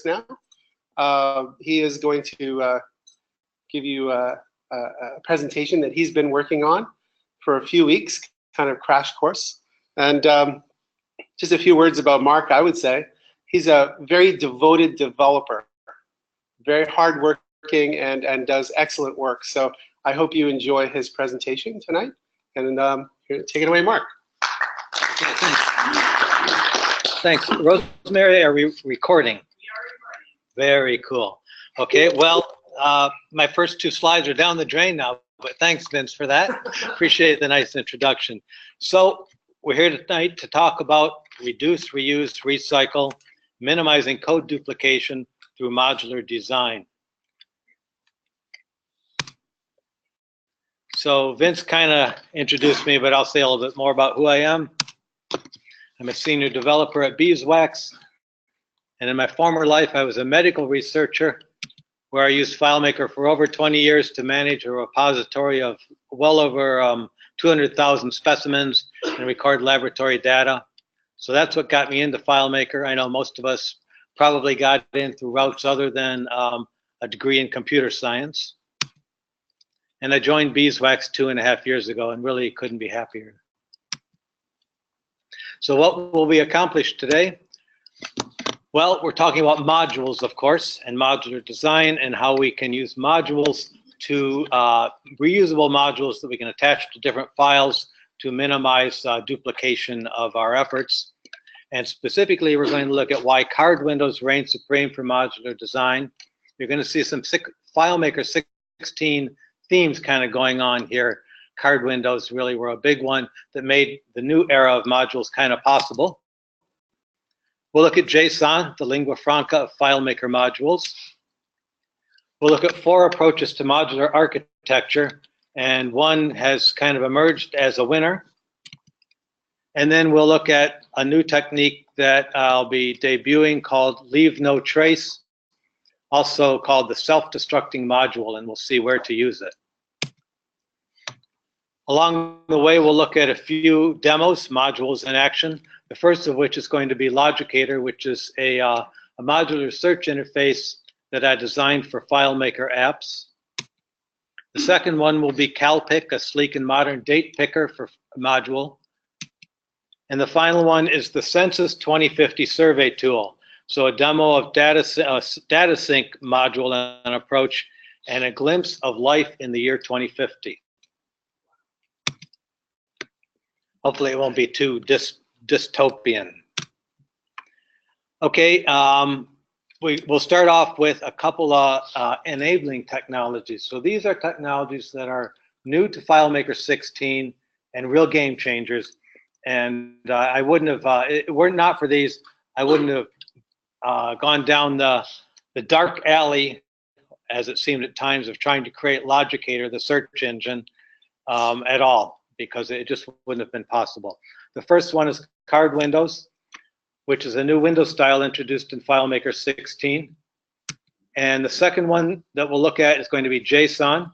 now. He is going to give you a presentation that he's been working on for a few weeks, kind of crash course. And just a few words about Mark, I would say. He's a very devoted developer, very hardworking, and does excellent work. So I hope you enjoy his presentation tonight. And here, take it away, Mark. Thanks. Rosemary, are we recording? We are recording. Very cool. Okay, well, my first two slides are down the drain now, but thanks, Vince, for that. Appreciate the nice introduction. So we're here tonight to talk about reduce, reuse, recycle, minimizing code duplication through modular design. So Vince kind of introduced me, but I'll say a little bit more about who I am. I'm a senior developer at Beeswax, and in my former life, I was a medical researcher where I used FileMaker for over 20 years to manage a repository of well over 200,000 specimens and record laboratory data. So that's what got me into FileMaker. I know most of us probably got in through routes other than a degree in computer science. And I joined Beeswax 2.5 years ago and really couldn't be happier. So what will we accomplish today? Well, we're talking about modules, of course, and modular design and how we can use modules to reusable modules that we can attach to different files to minimize duplication of our efforts. And specifically, we're going to look at why card windows reign supreme for modular design. You're going to see some FileMaker 16 themes kind of going on here. Card windows really were a big one that made the new era of modules kind of possible. We'll look at JSON, the lingua franca of FileMaker modules. We'll look at 4 approaches to modular architecture, and one has kind of emerged as a winner. And then we'll look at a new technique that I'll be debuting called Leave No Trace, also called the self-destructing module, and we'll see where to use it. Along the way, we'll look at a few demos, modules in action. The first of which is going to be LogicAider, which is a modular search interface that I designed for FileMaker apps. The second one will be CalPick, a sleek and modern date picker for module. And the final one is the Census 2050 survey tool. So a demo of data sync module and approach and a glimpse of life in the year 2050. Hopefully it won't be too dystopian. Okay, we'll start off with a couple of enabling technologies. So these are technologies that are new to FileMaker 16 and real game changers. And I wouldn't have, were it not for these, I wouldn't have gone down the dark alley, as it seemed at times, of trying to create LogicAider, the search engine, at all, because it just wouldn't have been possible. The first one is card windows, which is a new window style introduced in FileMaker 16. And the second one that we'll look at is going to be JSON.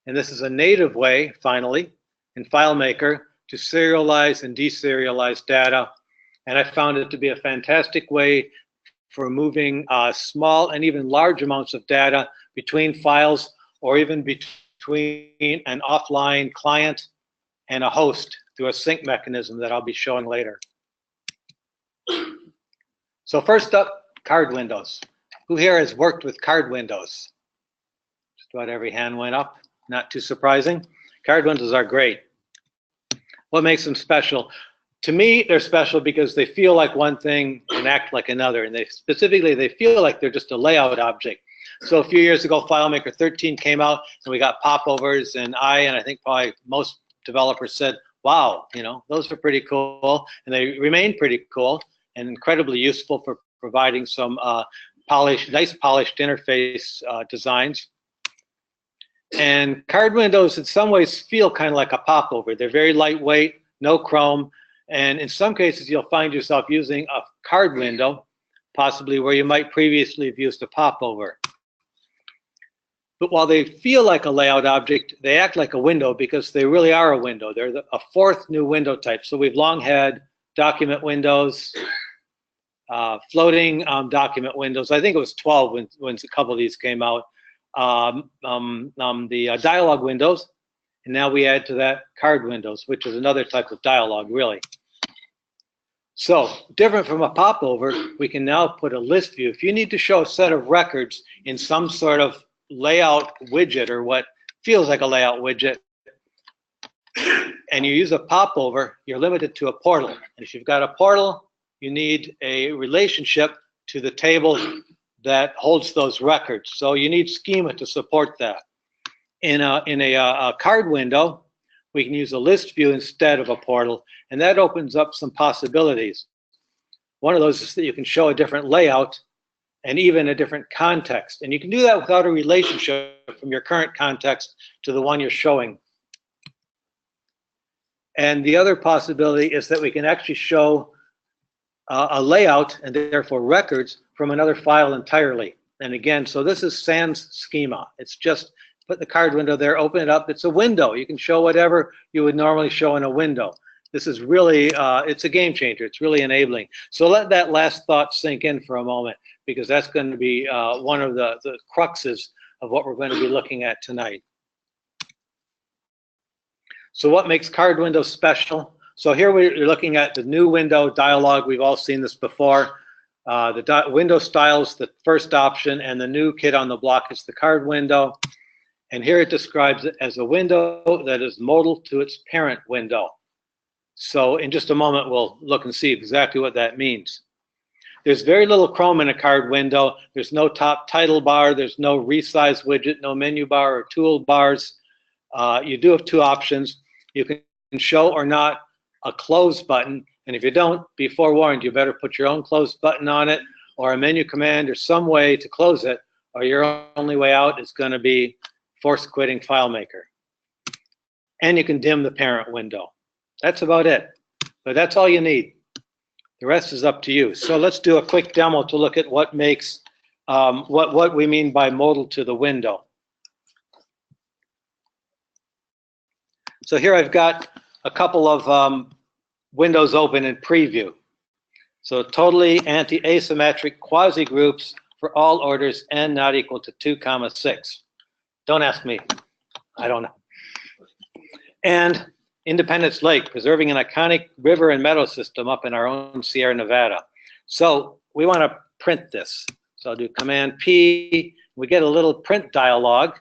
And this is a native way, finally, in FileMaker to serialize and deserialize data. And I found it to be a fantastic way for moving small and even large amounts of data between files or even between an offline client and a host through a sync mechanism that I'll be showing later. So first up, card windows. Who here has worked with card windows? Just about every hand went up, not too surprising. Card windows are great. What makes them special? To me, they're special because they feel like one thing and act like another. And they feel like they're just a layout object. So a few years ago, FileMaker 13 came out and we got popovers, and I think probably most developers said, wow, you know, those are pretty cool. And they remain pretty cool and incredibly useful for providing some nice polished interface designs. And card windows in some ways feel kind of like a popover. They're very lightweight, no chrome, and in some cases you'll find yourself using a card window, possibly where you might previously have used a popover. But while they feel like a layout object, they act like a window because they really are a window. They're a fourth new window type. So we've long had document windows, floating document windows. I think it was 12 when a couple of these came out. The dialog windows, and now we add to that card windows, which is another type of dialog, really. So, different from a popover, we can now put a list view. If you need to show a set of records in some sort of layout widget or what feels like a layout widget, and you use a popover, you're limited to a portal. And if you've got a portal, you need a relationship to the table that holds those records. So you need schema to support that. In a card window, we can use a list view instead of a portal, and that opens up some possibilities. One of those is that you can show a different layout and even a different context. And you can do that without a relationship from your current context to the one you're showing. And the other possibility is that we can actually show a layout and therefore records from another file entirely. And again, so this is sans schema. It's just put the card window there, open it up. It's a window. You can show whatever you would normally show in a window. This is really, it's a game changer. It's really enabling. So let that last thought sink in for a moment, because that's going to be one of the cruxes of what we're going to be looking at tonight. So what makes card windows special? So here we're looking at the new window dialog. We've all seen this before. The window style is the first option, and the new kid on the block is the card window. And here it describes it as a window that is modal to its parent window. So in just a moment, we'll look and see exactly what that means. There's very little Chrome in a card window. There's no top title bar. There's no resize widget, no menu bar or toolbars. You do have two options. You can show or not a close button. And if you don't, be forewarned, you better put your own close button on it or a menu command or some way to close it, or your only way out is going to be force quitting FileMaker. And you can dim the parent window. That's about it. But that's all you need. The rest is up to you. So let's do a quick demo to look at what makes, what we mean by modal to the window. So here I've got a couple of windows open in preview. So totally anti-asymmetric quasi-groups for all orders n not equal to 2, 6. Don't ask me. I don't know. And Independence Lake, preserving an iconic river and meadow system up in our own Sierra Nevada. So we want to print this. So I'll do Command P. We get a little print dialog.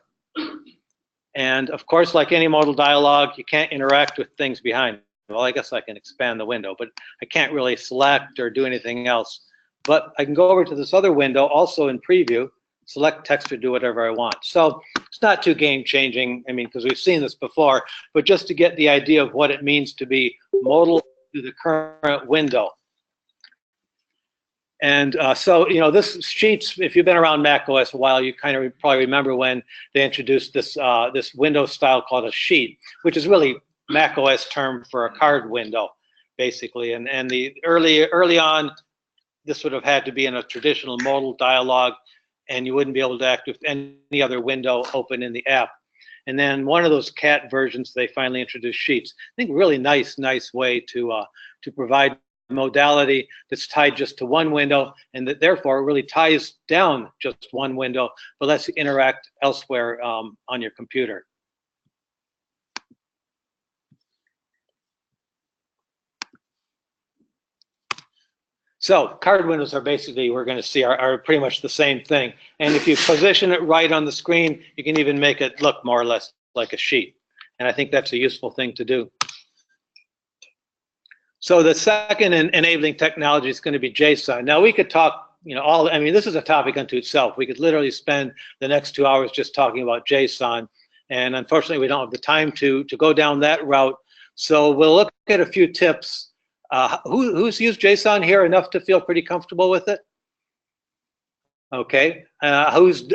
And of course, like any modal dialog, you can't interact with things behind. Well, I guess I can expand the window, but I can't really select or do anything else. But I can go over to this other window, also in preview, select text or do whatever I want. So it's not too game changing, I mean, because we've seen this before, but just to get the idea of what it means to be modal to the current window. And so, you know, this Sheets, if you've been around Mac OS a while, you kind of probably remember when they introduced this, this window style called a sheet, which is really Mac OS term for a card window, basically. And the early on, this would have had to be in a traditional modal dialog, and you wouldn't be able to act with any other window open in the app. And then one of those cat versions, they finally introduced Sheets. I think really nice way to provide modality that's tied just to one window, and that therefore really ties down just one window, but lets you interact elsewhere on your computer. So card windows are basically, we're going to see, are pretty much the same thing. And if you position it right on the screen, you can even make it look more or less like a sheet. And I think that's a useful thing to do. So the second enabling technology is going to be JSON. Now we could talk, you know, I mean, this is a topic unto itself. We could literally spend the next 2 hours just talking about JSON. And unfortunately, we don't have the time to go down that route. So we'll look at a few tips. Who's used JSON here enough to feel pretty comfortable with it? Okay. Who's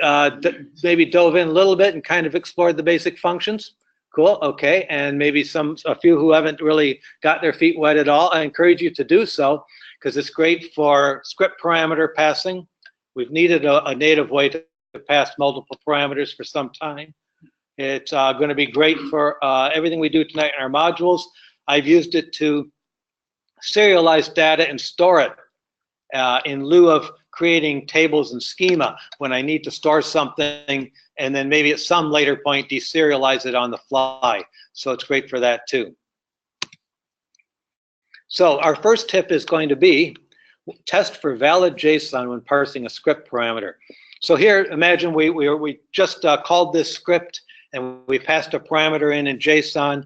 maybe dove in a little bit and kind of explored the basic functions? Cool. Okay. And maybe a few who haven't really got their feet wet at all. I encourage you to do so, because it's great for script parameter passing. We've needed a native way to pass multiple parameters for some time. It's going to be great for everything we do tonight in our modules. I've used it to serialize data and store it in lieu of creating tables and schema when I need to store something and then maybe at some later point deserialize it on the fly. So it's great for that too. So our first tip is going to be test for valid JSON when parsing a script parameter. So here, imagine we just called this script and we passed a parameter in JSON,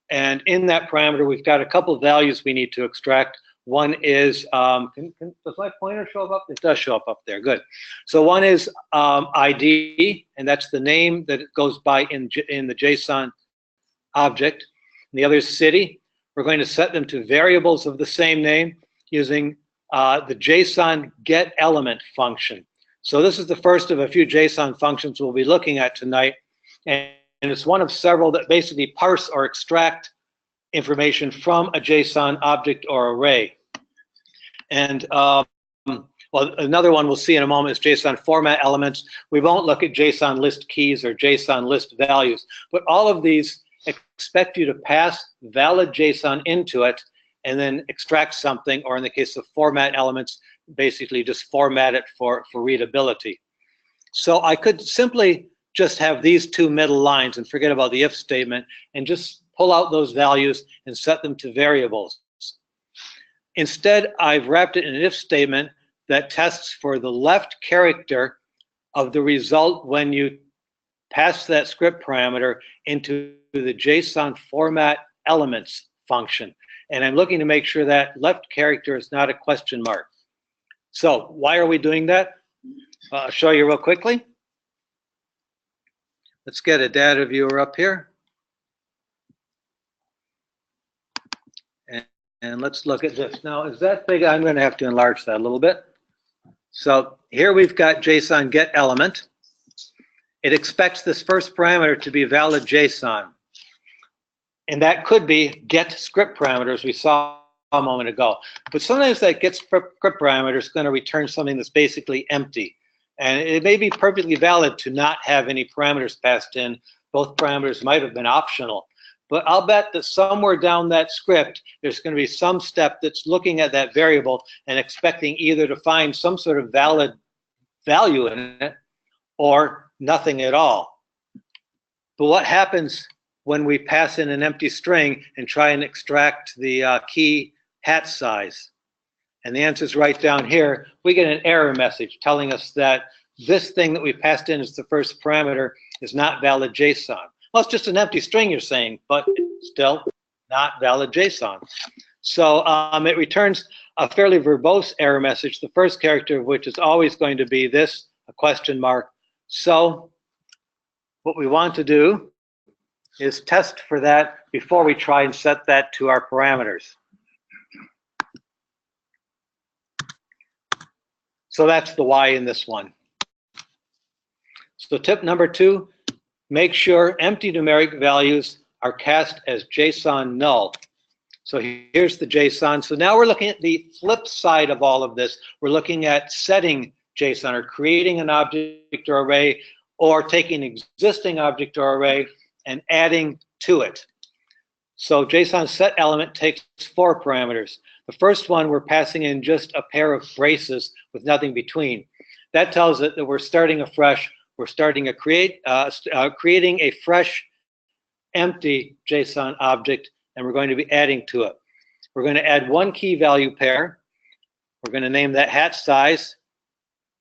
and in that parameter we've got a couple of values we need to extract. One is, does my pointer show up? It does show up there, good. So one is ID, and that's the name that it goes by in the JSON object. And the other is city. We're going to set them to variables of the same name using the JSON getElement function. So this is the first of a few JSON functions we'll be looking at tonight, and it's one of several that basically parse or extract information from a JSON object or array. And well, another one we'll see in a moment is JSON format elements. We won't look at JSON list keys or JSON list values, but all of these expect you to pass valid JSON into it and then extract something, or in the case of format elements, basically just format it for readability. So I could simply just have these two middle lines and forget about the if statement and just pull out those values and set them to variables. Instead, I've wrapped it in an if statement that tests for the left character of the result when you pass that script parameter into the JSON format elements function. And I'm looking to make sure that left character is not a question mark. So why are we doing that? I'll show you real quickly. Let's get a data viewer up here. And let's look at this. Now, is that big? I'm going to have to enlarge that a little bit. So here we've got JSON getElement. It expects this first parameter to be valid JSON. And that could be get script parameters we saw a moment ago. But sometimes that get script parameter is going to return something that's basically empty. And it may be perfectly valid to not have any parameters passed in. Both parameters might have been optional. But I'll bet that somewhere down that script, there's going to be some step that's looking at that variable and expecting either to find some sort of valid value in it or nothing at all. But what happens when we pass in an empty string and try and extract the key hat size? And the answer is right down here. We get an error message telling us that this thing that we passed in as the first parameter is not valid JSON. Well, it's just an empty string, you're saying, but it's still not valid JSON. So it returns a fairly verbose error message, the first character of which is always going to be this, a question mark. So what we want to do is test for that before we try and set that to our parameters. So that's the why in this one. So tip number 2, make sure empty numeric values are cast as JSON null. So here's the JSON. So now we're looking at the flip side of all of this. We're looking at setting JSON, or creating an object or array, or taking an existing object or array and adding to it. So JSON set element takes 4 parameters. The first one, we're passing in just a pair of braces with nothing between. That tells it that we're starting afresh. We're starting a creating a fresh, empty JSON object, and we're going to be adding to it. We're going to add one key value pair. We're going to name that hat size.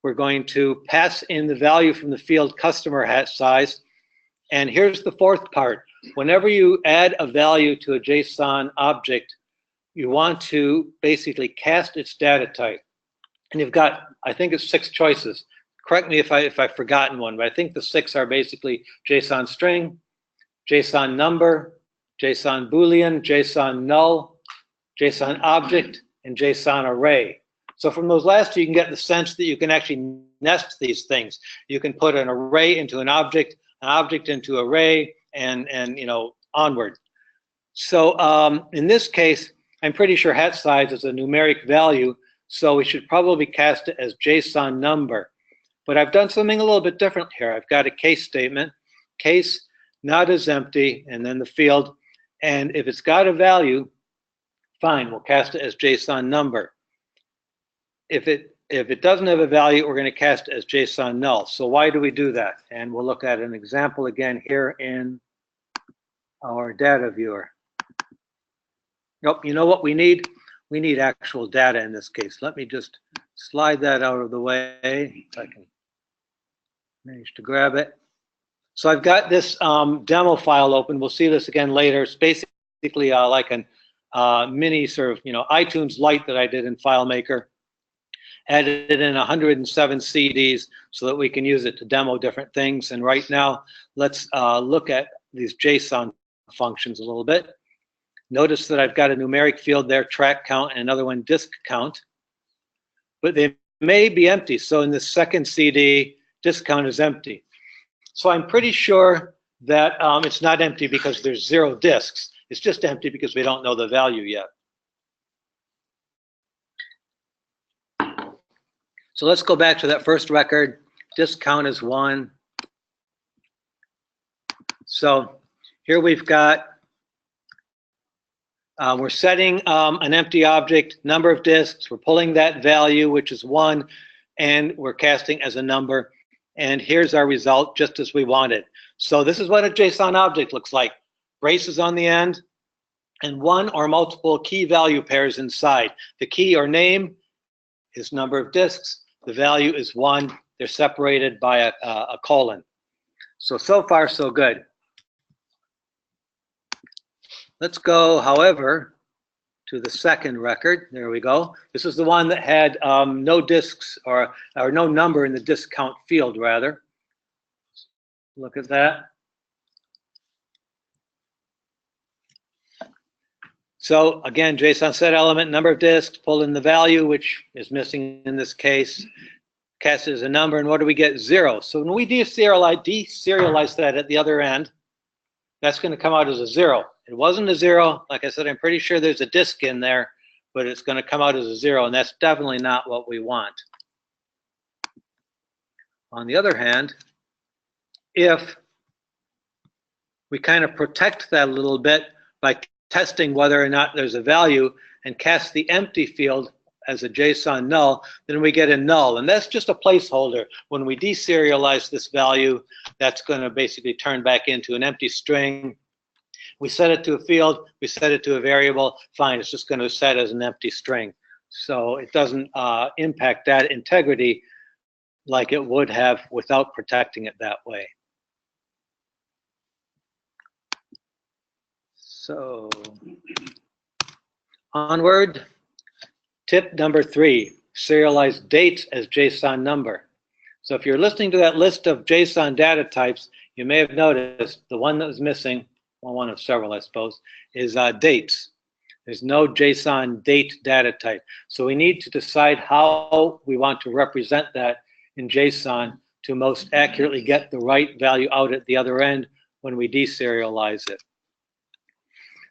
We're going to pass in the value from the field customer hat size. And here's the fourth part. Whenever you add a value to a JSON object, you want to basically cast its data type. And you've got, I think it's 6 choices. Correct me if I've forgotten one, but I think the 6 are basically JSON string, JSON number, JSON Boolean, JSON null, JSON object, and JSON array. So from those last 2, you can get the sense that you can actually nest these things. You can put an array into an object into array, and you know, onward. So in this case, I'm pretty sure hat size is a numeric value, so we should probably cast it as JSON number. But I've done something a little bit different here. I've got a case statement, case not as empty, and then the field. And if it's got a value, fine, we'll cast it as JSON number. if it doesn't have a value, we're going to cast it as JSON null. So why do we do that? And we'll look at an example again here in our data viewer. Nope, you know what we need? We need actual data in this case. Let me just slide that out of the way if I can manage to grab it. So I've got this demo file open. We'll see this again later. It's basically like a mini sort of, iTunes Lite that I did in FileMaker. Added in 107 CDs so that we can use it to demo different things. And right now, let's look at these JSON functions a little bit. Notice that I've got a numeric field there, track count, and another one, disk count. But they may be empty. So in the second CD, disk count is empty. So I'm pretty sure that it's not empty because there's 0 disks. It's just empty because we don't know the value yet. So let's go back to that first record. Disk count is 1. So here we've got, we're setting an empty object, number of disks. We're pulling that value, which is 1, and we're casting as a number. And here's our result, just as we wanted. So this is what a JSON object looks like. Braces on the end, and one or multiple key value pairs inside. The key or name is number of disks. The value is 1. They're separated by a colon. So far, so good. Let's go, however, to the second record. There we go. This is the one that had no disks or no number in the disk count field, rather. Look at that. So again, JSON set element, number of disks, pull in the value, which is missing in this case, cast it as a number, and what do we get? 0. So when we deserialize that at the other end, that's going to come out as a 0. It wasn't a 0. Like I said, I'm pretty sure there's a disk in there, but it's going to come out as a 0, and that's definitely not what we want. On the other hand, if we kind of protect that a little bit by testing whether or not there's a value and cast the empty field as a JSON null, then we get a null. And that's just a placeholder. When we deserialize this value, that's going to basically turn back into an empty string. We set it to a field, we set it to a variable, fine, it's just going to set as an empty string. So it doesn't impact that integrity like it would have without protecting it that way. So onward, tip number 3, serialize dates as JSON number. So if you're listening to that list of JSON data types, you may have noticed the one that was missing, well, one of several, I suppose, is dates. There's no JSON date data type. So we need to decide how we want to represent that in JSON to most accurately get the right value out at the other end when we deserialize it.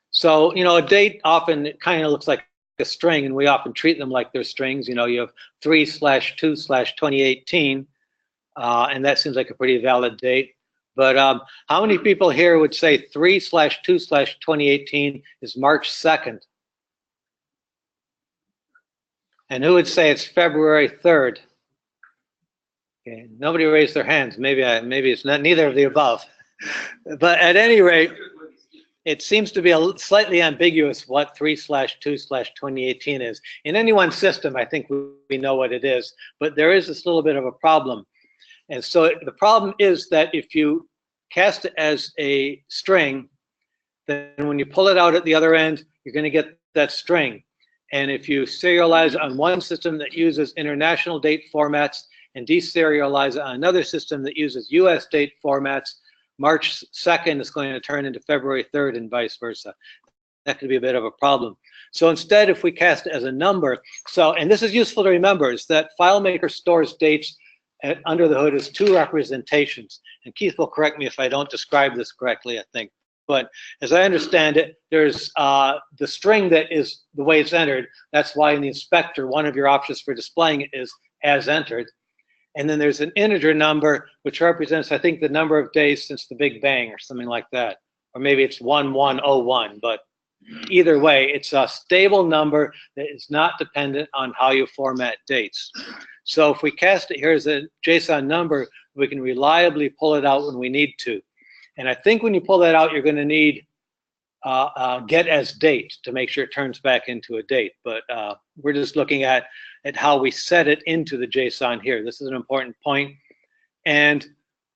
So, a date often kind of looks like a string, and we often treat them like they're strings. You have 3/2/2018, and that seems like a pretty valid date. But how many people here would say 3/2/2018 is March 2nd? And who would say it's February 3rd? Okay, nobody raised their hands. Maybe it's not neither of the above. But at any rate, it seems to be slightly ambiguous what 3/2/2018 is. In any one system, I think we know what it is, but there is this little bit of a problem. And so the problem is that if you cast it as a string, then when you pull it out at the other end, you're going to get that string. And if you serialize on one system that uses international date formats and deserialize on another system that uses US date formats, March 2nd is going to turn into February 3rd and vice versa. That could be a bit of a problem. So instead, if we cast it as a number, and this is useful to remember, is that FileMaker stores dates under the hood as 2 representations. And Keith will correct me if I don't describe this correctly, I think. But as I understand it, there's the string that is the way it's entered. That's why in the inspector, one of your options for displaying it is as entered. And then there's an integer number, which represents, I think, the number of days since the Big Bang or something like that. Or maybe it's 1101, but either way, it's a stable number that is not dependent on how you format dates. So if we cast it here as a JSON number, we can reliably pull it out when we need to. And I think when you pull that out, you're going to need get as date to make sure it turns back into a date. But we're just looking at how we set it into the JSON here. This is an important point. And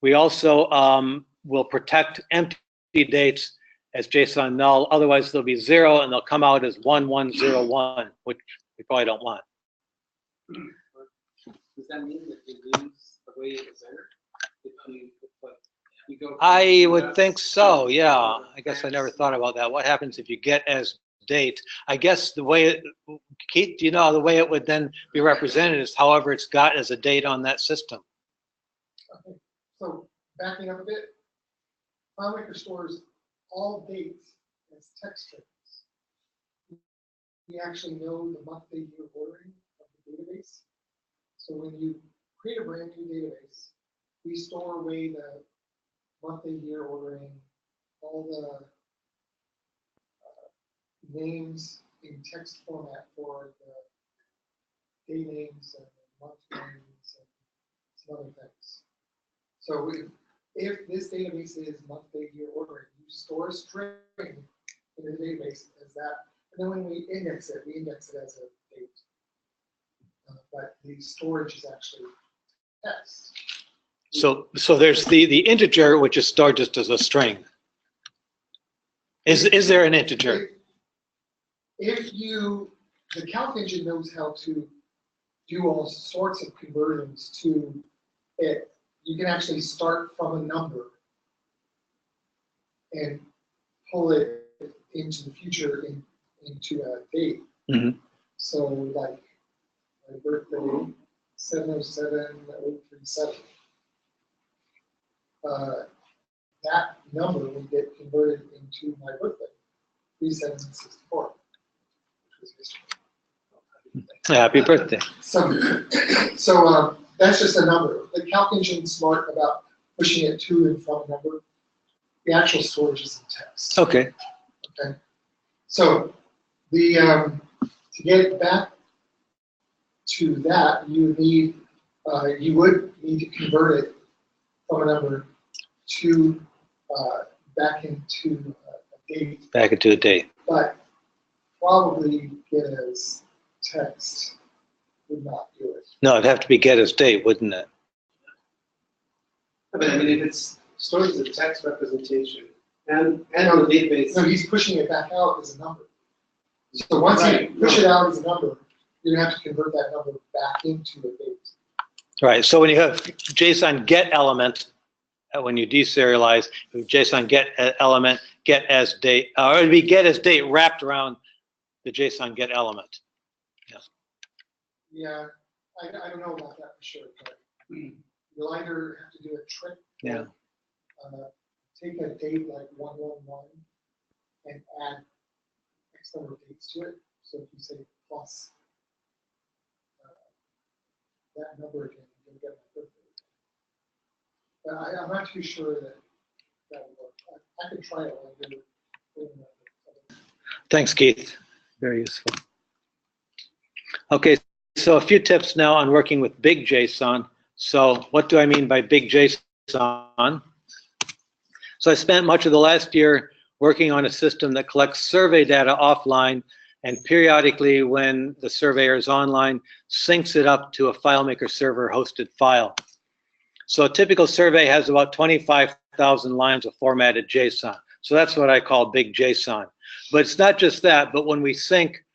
we also will protect empty dates as JSON null. Otherwise, they'll be 0 and they'll come out as 1101, which we probably don't want. Does that mean that you lose the way it was entered? If you go I would think so, yeah. I guess I never thought about that. What happens if you get as date? I guess the way it, Keith, do you know the way it would then be represented is however it's got as a date on that system. Okay. So backing up a bit, FileMaker stores all dates as text strings. We actually know the month, day, year ordering of the database. So when you create a brand new database, we store away the month, day, year ordering, all the names in text format for the day names and the month names and some other things. So if this database is month, day, year ordering, you store a string in the database as that, and then when we index it as a date. But the storage is actually text. So there's the integer, which is stored just as a string. Is there an integer? If the calc engine knows how to do all sorts of conversions to it, you can actually start from a number and pull it into the future into a date. Mm-hmm. So like my birthday, 707-037. That number will get converted into my birthday, 3764. Happy birthday. So that's just a number. The calc engine is smart about pushing it to and from a number. The actual storage is in text. Okay. Okay. So the to get back to that, you would need to convert it from a number to back into a date. Back into a date. But probably get as text would not do it. No, it'd have to be get as date, wouldn't it? But I mean, if it's stored as a text representation and on the database. No, he's pushing it back out as a number. So once you push it out as a number, you're gonna have to convert that number back into a date. Right. So when you have JSON get element, when you deserialize, JSON get element, get as date, or it'd be get as date wrapped around the JSON get element. Yes. Yeah, I don't know about that for sure, but you'll either have to do a trick. Yeah. Take a date like 111 and add X number of dates to it. So if you say plus that number again, you'll get my birthday. But I'm not too sure that that would work. I could try it while you're doing that. Thanks, Keith. Very useful. Okay, so a few tips now on working with big JSON. So what do I mean by big JSON? So I spent much of the last year working on a system that collects survey data offline and periodically when the surveyor is online, syncs it up to a FileMaker Server hosted file. So a typical survey has about 25,000 lines of formatted JSON. So that's what I call big JSON. But it's not just that, but when we sync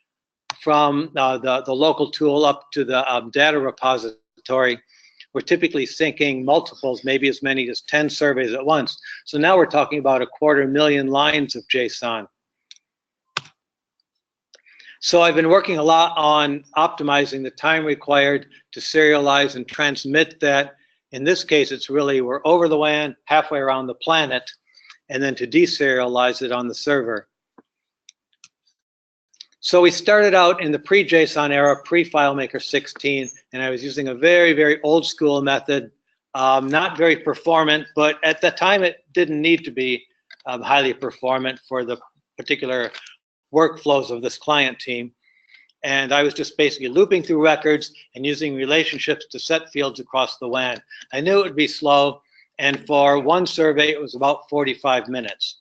from the local tool up to the data repository, we're typically syncing multiples, maybe as many as 10 surveys at once. So now we're talking about 250,000 lines of JSON. So I've been working a lot on optimizing the time required to serialize and transmit that. In this case, it's really we're over the WAN, halfway around the planet, and then to deserialize it on the server. So we started out in the pre-JSON era, pre-FileMaker 16, and I was using a very, very old school method, not very performant, but at the time it didn't need to be highly performant for the particular workflows of this client team. And I was just basically looping through records and using relationships to set fields across the WAN. I knew it would be slow, and for one survey, it was about 45 minutes.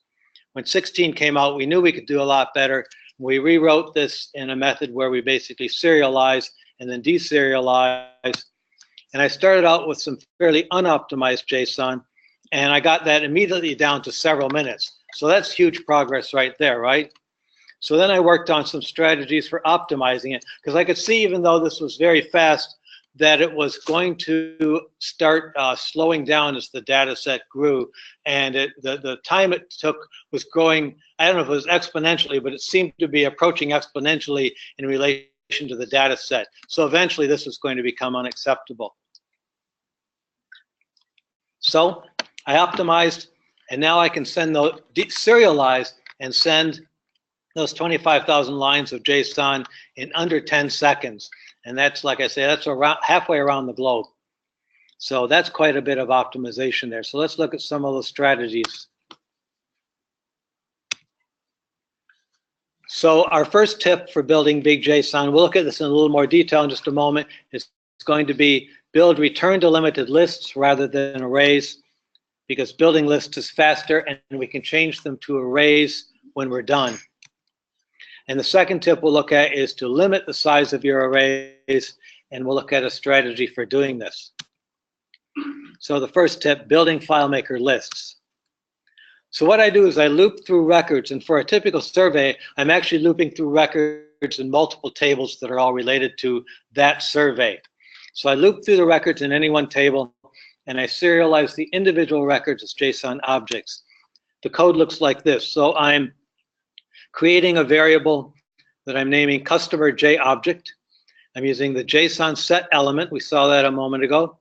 When 16 came out, we knew we could do a lot better. We rewrote this in a method where we basically serialize and then deserialize. And I started out with some fairly unoptimized JSON, and I got that immediately down to several minutes. So that's huge progress right there, right? So then I worked on some strategies for optimizing it, because I could see, even though this was very fast, that it was going to start slowing down as the data set grew. And the time it took was growing, I don't know if it was exponentially, but it seemed to be approaching exponentially in relation to the data set. So eventually this was going to become unacceptable. So I optimized, and now I can send those, serialize and send those 25,000 lines of JSON in under 10 seconds. And that's, like I say, that's around halfway around the globe. So that's quite a bit of optimization there. So let's look at some of those strategies. So our first tip for building big JSON, we'll look at this in a little more detail in just a moment, is going to be build return delimited lists rather than arrays, because building lists is faster and we can change them to arrays when we're done. And the second tip we'll look at is to limit the size of your arrays, and we'll look at a strategy for doing this. So the first tip, building FileMaker lists. So what I do is I loop through records, and for a typical survey, I'm actually looping through records in multiple tables that are all related to that survey. So I loop through the records in any one table, and I serialize the individual records as JSON objects. The code looks like this. So I'm creating a variable that I'm naming customer JObject. I'm using the JSON set element. We saw that a moment ago.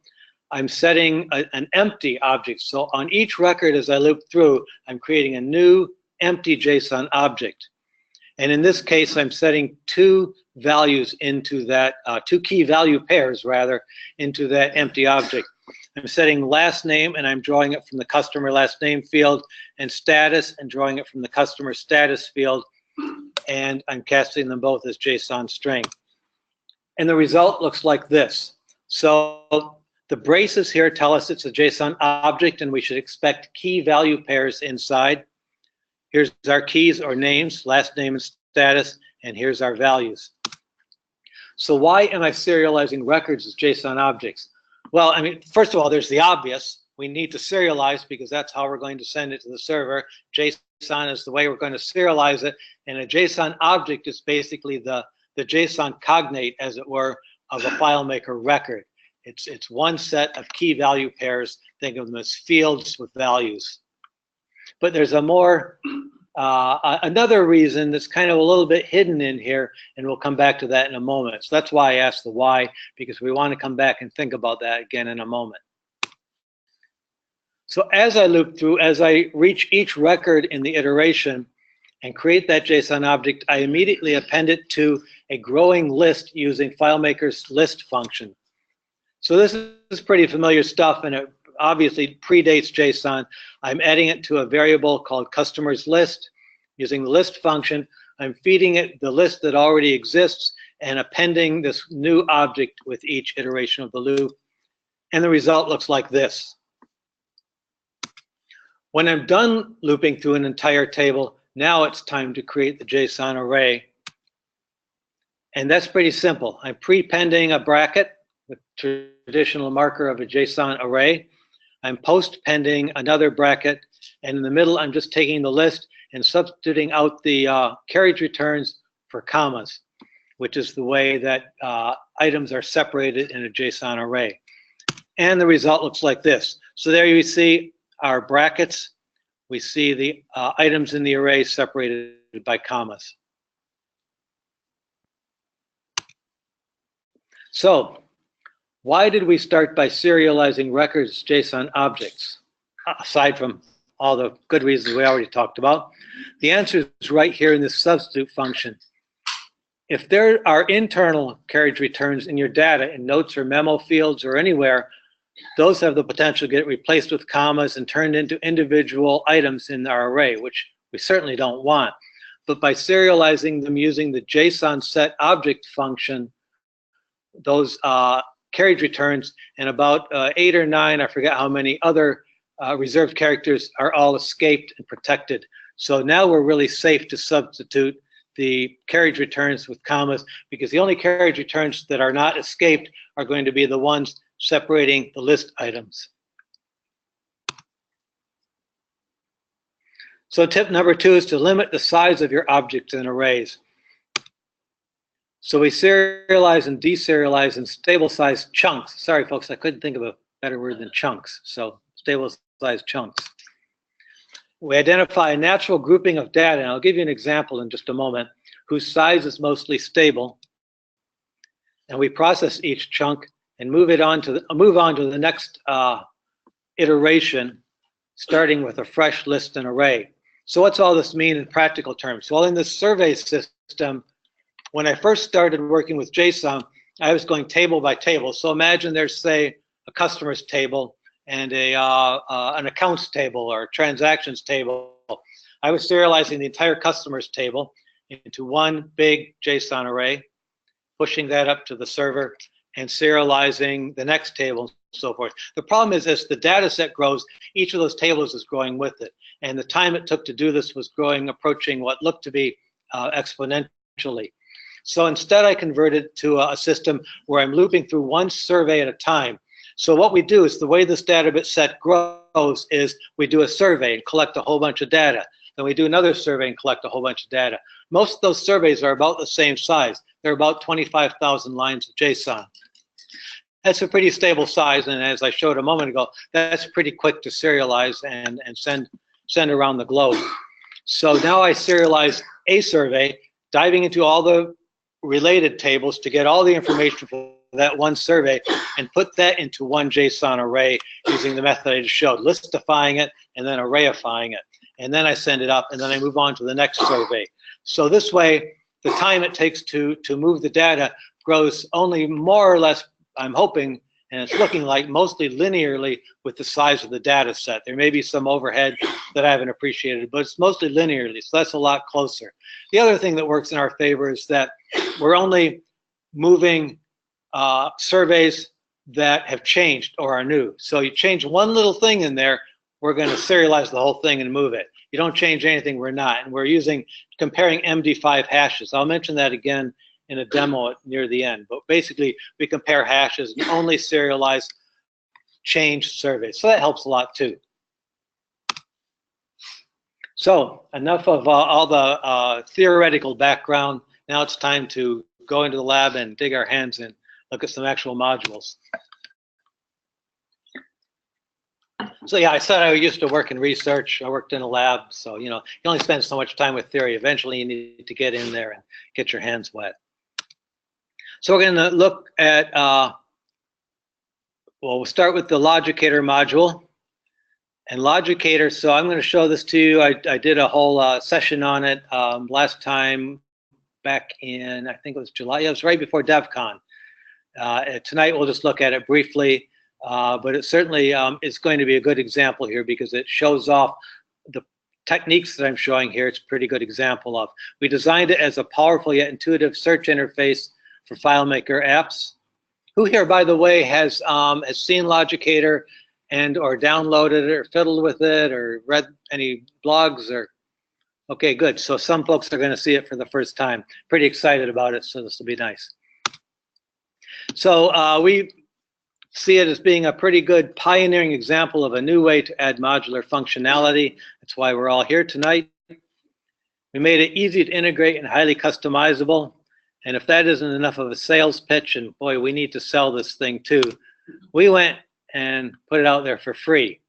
I'm setting an empty object. So on each record as I loop through, I'm creating a new empty JSON object. And in this case, I'm setting two values into that, two key value pairs rather, into that empty object. I'm setting last name, and I'm drawing it from the customer last name field, and status, and drawing it from the customer status field, and I'm casting them both as JSON string. And the result looks like this. So the braces here tell us it's a JSON object, and we should expect key value pairs inside. Here's our keys or names, last name and status, and here's our values. So why am I serializing records as JSON objects? Well, I mean, first of all, there's the obvious. We need to serialize because that's how we're going to send it to the server. JSON is the way we're going to serialize it, and a JSON object is basically the JSON cognate, as it were, of a FileMaker record. It's one set of key value pairs. Think of them as fields with values. But there's a more, another reason that's kind of a little bit hidden in here, and we'll come back to that in a moment. So that's why I asked the why, because we want to come back and think about that again in a moment. So as I loop through, as I reach each record in the iteration and create that JSON object, I immediately append it to a growing list using FileMaker's list function. So this is pretty familiar stuff, and it obviously predates JSON. I'm adding it to a variable called customers list. Using the list function, I'm feeding it the list that already exists and appending this new object with each iteration of the loop. And the result looks like this. When I'm done looping through an entire table, now it's time to create the JSON array. And that's pretty simple. I'm prepending a bracket with traditional marker of a JSON array. I'm post-pending another bracket, and in the middle, I'm just taking the list and substituting out the carriage returns for commas, which is the way that items are separated in a JSON array. And the result looks like this. So there you see our brackets. We see the items in the array separated by commas. So why did we start by serializing records as JSON objects, aside from all the good reasons we already talked about? The answer is right here in this substitute function. If there are internal carriage returns in your data, in notes or memo fields or anywhere, those have the potential to get replaced with commas and turned into individual items in our array, which we certainly don't want. but by serializing them using the JSON set object function, those carriage returns and about 8 or 9, I forget how many other reserved characters are all escaped and protected. So now we're really safe to substitute the carriage returns with commas, because the only carriage returns that are not escaped are going to be the ones separating the list items. So tip number 2 is to limit the size of your objects and arrays. So we serialize and deserialize in stable size chunks. Sorry folks, I couldn't think of a better word than chunks. So stable size chunks. We identify a natural grouping of data, and I'll give you an example in just a moment, whose size is mostly stable. And we process each chunk and move on to the next iteration, starting with a fresh list and array. So what's all this mean in practical terms? Well, in this survey system, when I first started working with JSON, I was going table by table. So imagine there's, say, a customers table and an accounts table or transactions table. I was serializing the entire customers table into one big JSON array, pushing that up to the server, and serializing the next table, and so forth. The problem is, as the data set grows, each of those tables is growing with it. And the time it took to do this was approaching what looked to be exponentially. So instead, I converted to a system where I'm looping through one survey at a time. So what we do is, the way this data set grows is we do a survey and collect a whole bunch of data. Then we do another survey and collect a whole bunch of data. Most of those surveys are about the same size. They're about 25,000 lines of JSON. That's a pretty stable size, and as I showed a moment ago, that's pretty quick to serialize and send around the globe. So now I serialize a survey, diving into all the related tables to get all the information for that one survey and put that into one JSON array using the method I just showed, listifying it and then arrayifying it. And then I send it up, and then I move on to the next survey. So this way, the time it takes to move the data grows only more or less, I'm hoping, and it's looking like mostly linearly with the size of the data set. There may be some overhead that I haven't appreciated, but it's mostly linearly, so that's a lot closer. The other thing that works in our favor is that we're only moving surveys that have changed or are new. So you change one little thing in there, we're going to serialize the whole thing and move it. You don't change anything, we're not. And we're comparing MD5 hashes. I'll mention that again in a demo near the end. But basically, we compare hashes and only serialize changed surveys. So that helps a lot too. So enough of all the theoretical background. Now it's time to go into the lab and dig our hands in, look at some actual modules. So yeah, I said I used to work in research. I worked in a lab, so you only spend so much time with theory. Eventually, you need to get in there and get your hands wet. So we're going to look at, we'll start with the LogicAider module. And LogicAider, so I'm going to show this to you. I did a whole session on it last time back in, I think it was July. Yeah, it was right before DevCon. Tonight, we'll just look at it briefly. But it certainly is going to be a good example here because it shows off the techniques that I'm showing here. It's a pretty good example of. We designed it as a powerful yet intuitive search interface for FileMaker apps. Who here, by the way, has seen LogicAider and or downloaded it or fiddled with it or read any blogs or? Okay, good. So some folks are going to see it for the first time. Pretty excited about it, so this will be nice. So we see it as being a pretty good pioneering example of a new way to add modular functionality. That's why we're all here tonight. We made it easy to integrate and highly customizable. And if that isn't enough of a sales pitch, and boy, we need to sell this thing too, we went and put it out there for free.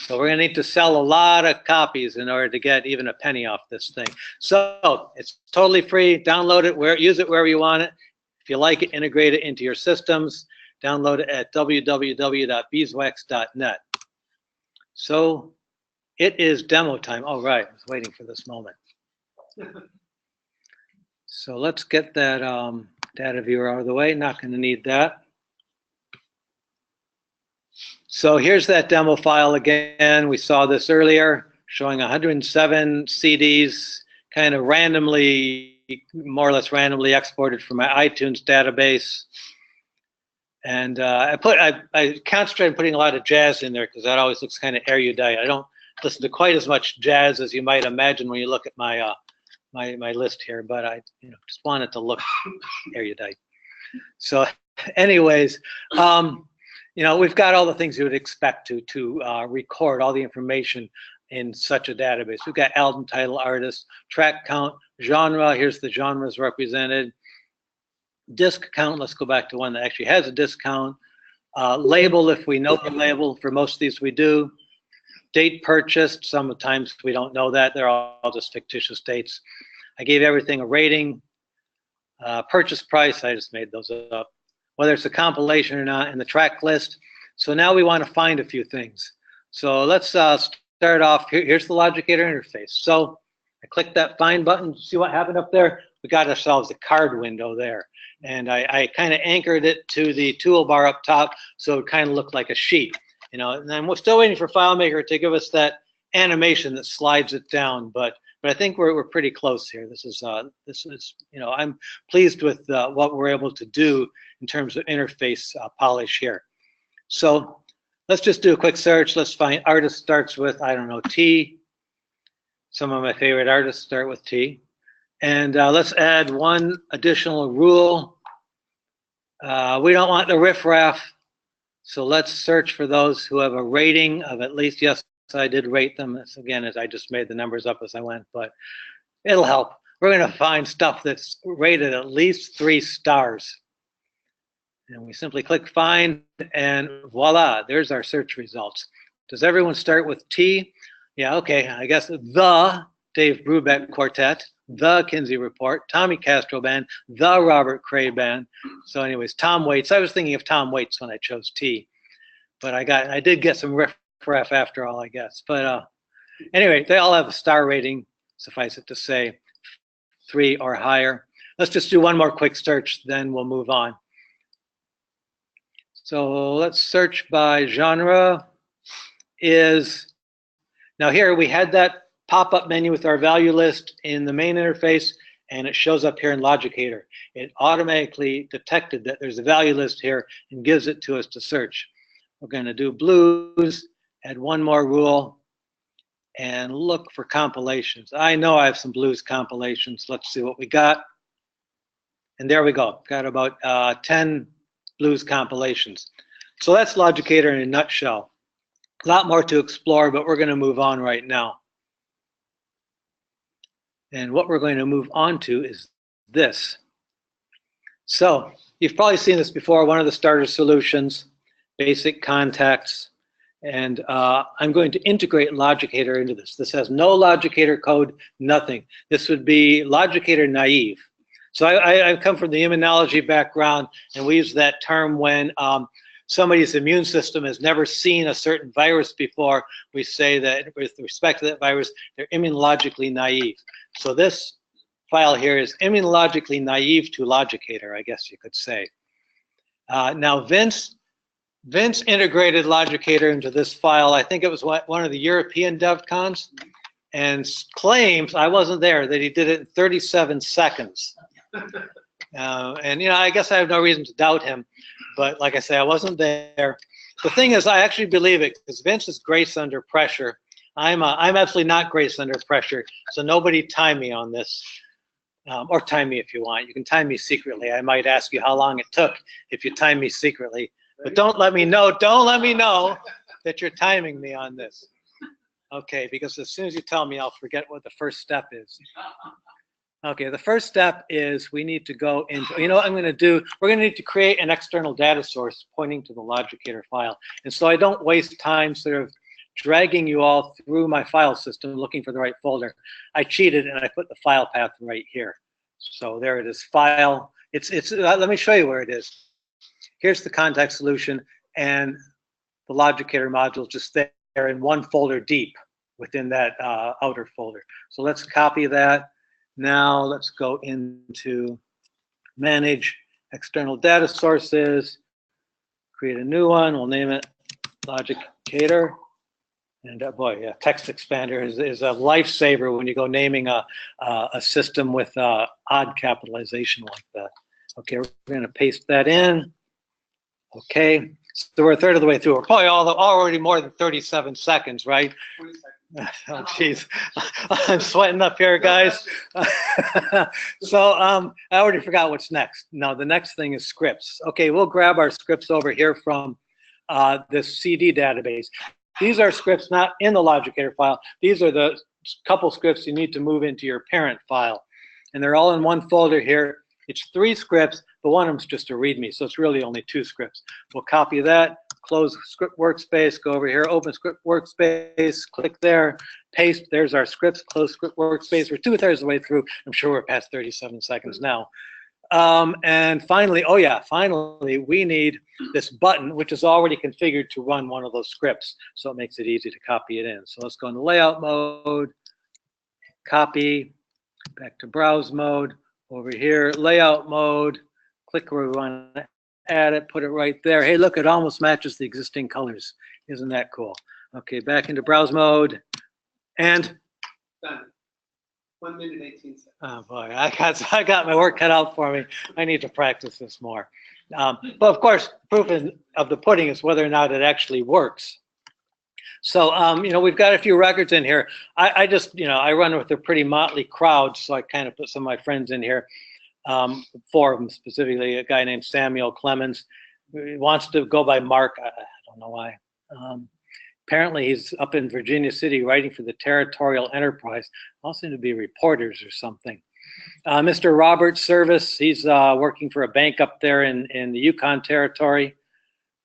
So we're going to need to sell a lot of copies in order to get even a penny off this thing. So it's totally free. Download it, use it wherever you want it. If you like it, integrate it into your systems. Download it at www.beeswax.net. So it is demo time. All right, I was waiting for this moment. So let's get that data viewer out of the way. Not going to need that. So here's that demo file again. We saw this earlier, showing 107 CDs kind of randomly, more or less randomly exported from my iTunes database. And I concentrated putting a lot of jazz in there because that always looks kind of erudite. I don't listen to quite as much jazz as you might imagine when you look at my my list here, but I just want it to look erudite. So, anyways, we've got all the things you would expect to record all the information in such a database. We've got album title, artist, track count, genre. Here's the genres represented. Disc count. Let's go back to one that actually has a disc count. Label, if we know the label. For most of these, we do. Date purchased. Sometimes we don't know that. They're all just fictitious dates. I gave everything a rating. Purchase price. I just made those up. Whether it's a compilation or not, and the track list. So now we want to find a few things. So let's start off. Here's the LogicAider interface. So I clicked that find button. See what happened up there? We got ourselves a card window there. And I kind of anchored it to the toolbar up top so it kind of looked like a sheet. And then we're still waiting for FileMaker to give us that animation that slides it down. But I think we're pretty close here. This is I'm pleased with what we're able to do in terms of interface polish here. So let's just do a quick search. Let's find artist starts with, I don't know, T. Some of my favorite artists start with T. And let's add one additional rule. We don't want the riffraff. So let's search for those who have a rating of at least, yes, I did rate them. This, again, as I just made the numbers up as I went, but it'll help. We're going to find stuff that's rated at least 3 stars. And we simply click find, and voila, there's our search results. Does everyone start with T? Yeah, okay, I guess the Dave Brubeck Quartet, the Kinsey Report, Tommy Castro Band, the Robert Cray Band. So anyways, Tom Waits. I was thinking of Tom Waits when I chose T, but I did get some riff-raff after all, I guess. But anyway, they all have a star rating, suffice it to say, 3 or higher. Let's just do one more quick search, then we'll move on. So let's search by genre. Now here we had that pop-up menu with our value list in the main interface, and it shows up here in LogicAider. It automatically detected that there's a value list here and gives it to us to search. We're going to do blues, add one more rule, and look for compilations. I know I have some blues compilations. Let's see what we got. And there we go. Got about 10 blues compilations. So that's LogicAider in a nutshell. A lot more to explore, but we're going to move on right now. And what we're going to move on to is this. So you've probably seen this before, one of the starter solutions, basic contacts. And I'm going to integrate LogicAider into this. This has no LogicAider code, nothing. This would be LogicAider naive. So I come from the immunology background, and we use that term when somebody's immune system has never seen a certain virus before. We say that with respect to that virus, they're immunologically naive. So this file here is immunologically naive to LogicAider, I guess you could say. Now Vince integrated LogicAider into this file. I think it was one of the European DevCons, and claims, I wasn't there, that he did it in 37 seconds. And I guess I have no reason to doubt him, but like I say, I wasn't there. The thing is, I actually believe it because Vince is grace under pressure. I'm absolutely not grace under pressure, so nobody time me on this, or time me if you want. You can time me secretly. I might ask you how long it took if you time me secretly, but don't let me know. Don't let me know that you're timing me on this. Okay, because as soon as you tell me, I'll forget what the first step is. Okay, the first step is we need to go into, you know what I'm going to do? We're going to need to create an external data source pointing to the LogicAider file. And so I don't waste time sort of dragging you all through my file system looking for the right folder. I cheated and I put the file path right here. So there it is, file. Let me show you where it is. Here's the contact solution, and the LogicAider module just there in one folder deep within that outer folder. So let's copy that. Now let's go into manage external data sources, create a new one. We'll name it LogicAider. And boy, yeah, text expander is a lifesaver when you go naming a system with odd capitalization like that. Okay, we're going to paste that in. Okay, so we're a third of the way through. We're probably already more than 37 seconds, right? 20 seconds. Oh, jeez. I'm sweating up here, guys. So I already forgot what's next. No, the next thing is scripts. Okay, we'll grab our scripts over here from this CD database. These are scripts not in the LogicAider file. These are the couple scripts you need to move into your parent file. And they're all in one folder here. It's 3 scripts, but one of them's just a README, so it's really only 2 scripts. We'll copy that, close script workspace, go over here, open script workspace, click there, paste, there's our scripts, close script workspace. We're 2/3 of the way through. I'm sure we're past 37 seconds now. And finally, oh yeah, finally, we need this button, which is already configured to run one of those scripts, so it makes it easy to copy it in. So let's go into layout mode, copy, back to browse mode, over here, layout mode, click where we want to add it, put it right there. Hey, look, it almost matches the existing colors. Isn't that cool? Okay, back into browse mode, and Done. 1 minute 18 seconds. oh boy, I got my work cut out for me. I need to practice this more. But of course, proof of the pudding is whether or not it actually works. So, you know, we've got a few records in here. I just, you know, I run with a pretty motley crowd, so I kind of put some of my friends in here. 4 of them specifically, a guy named Samuel Clemens. He wants to go by Mark. I don't know why. Apparently, he's up in Virginia City writing for the Territorial Enterprise. All seem to be reporters or something. Mr. Robert Service, he's working for a bank up there in the Yukon Territory.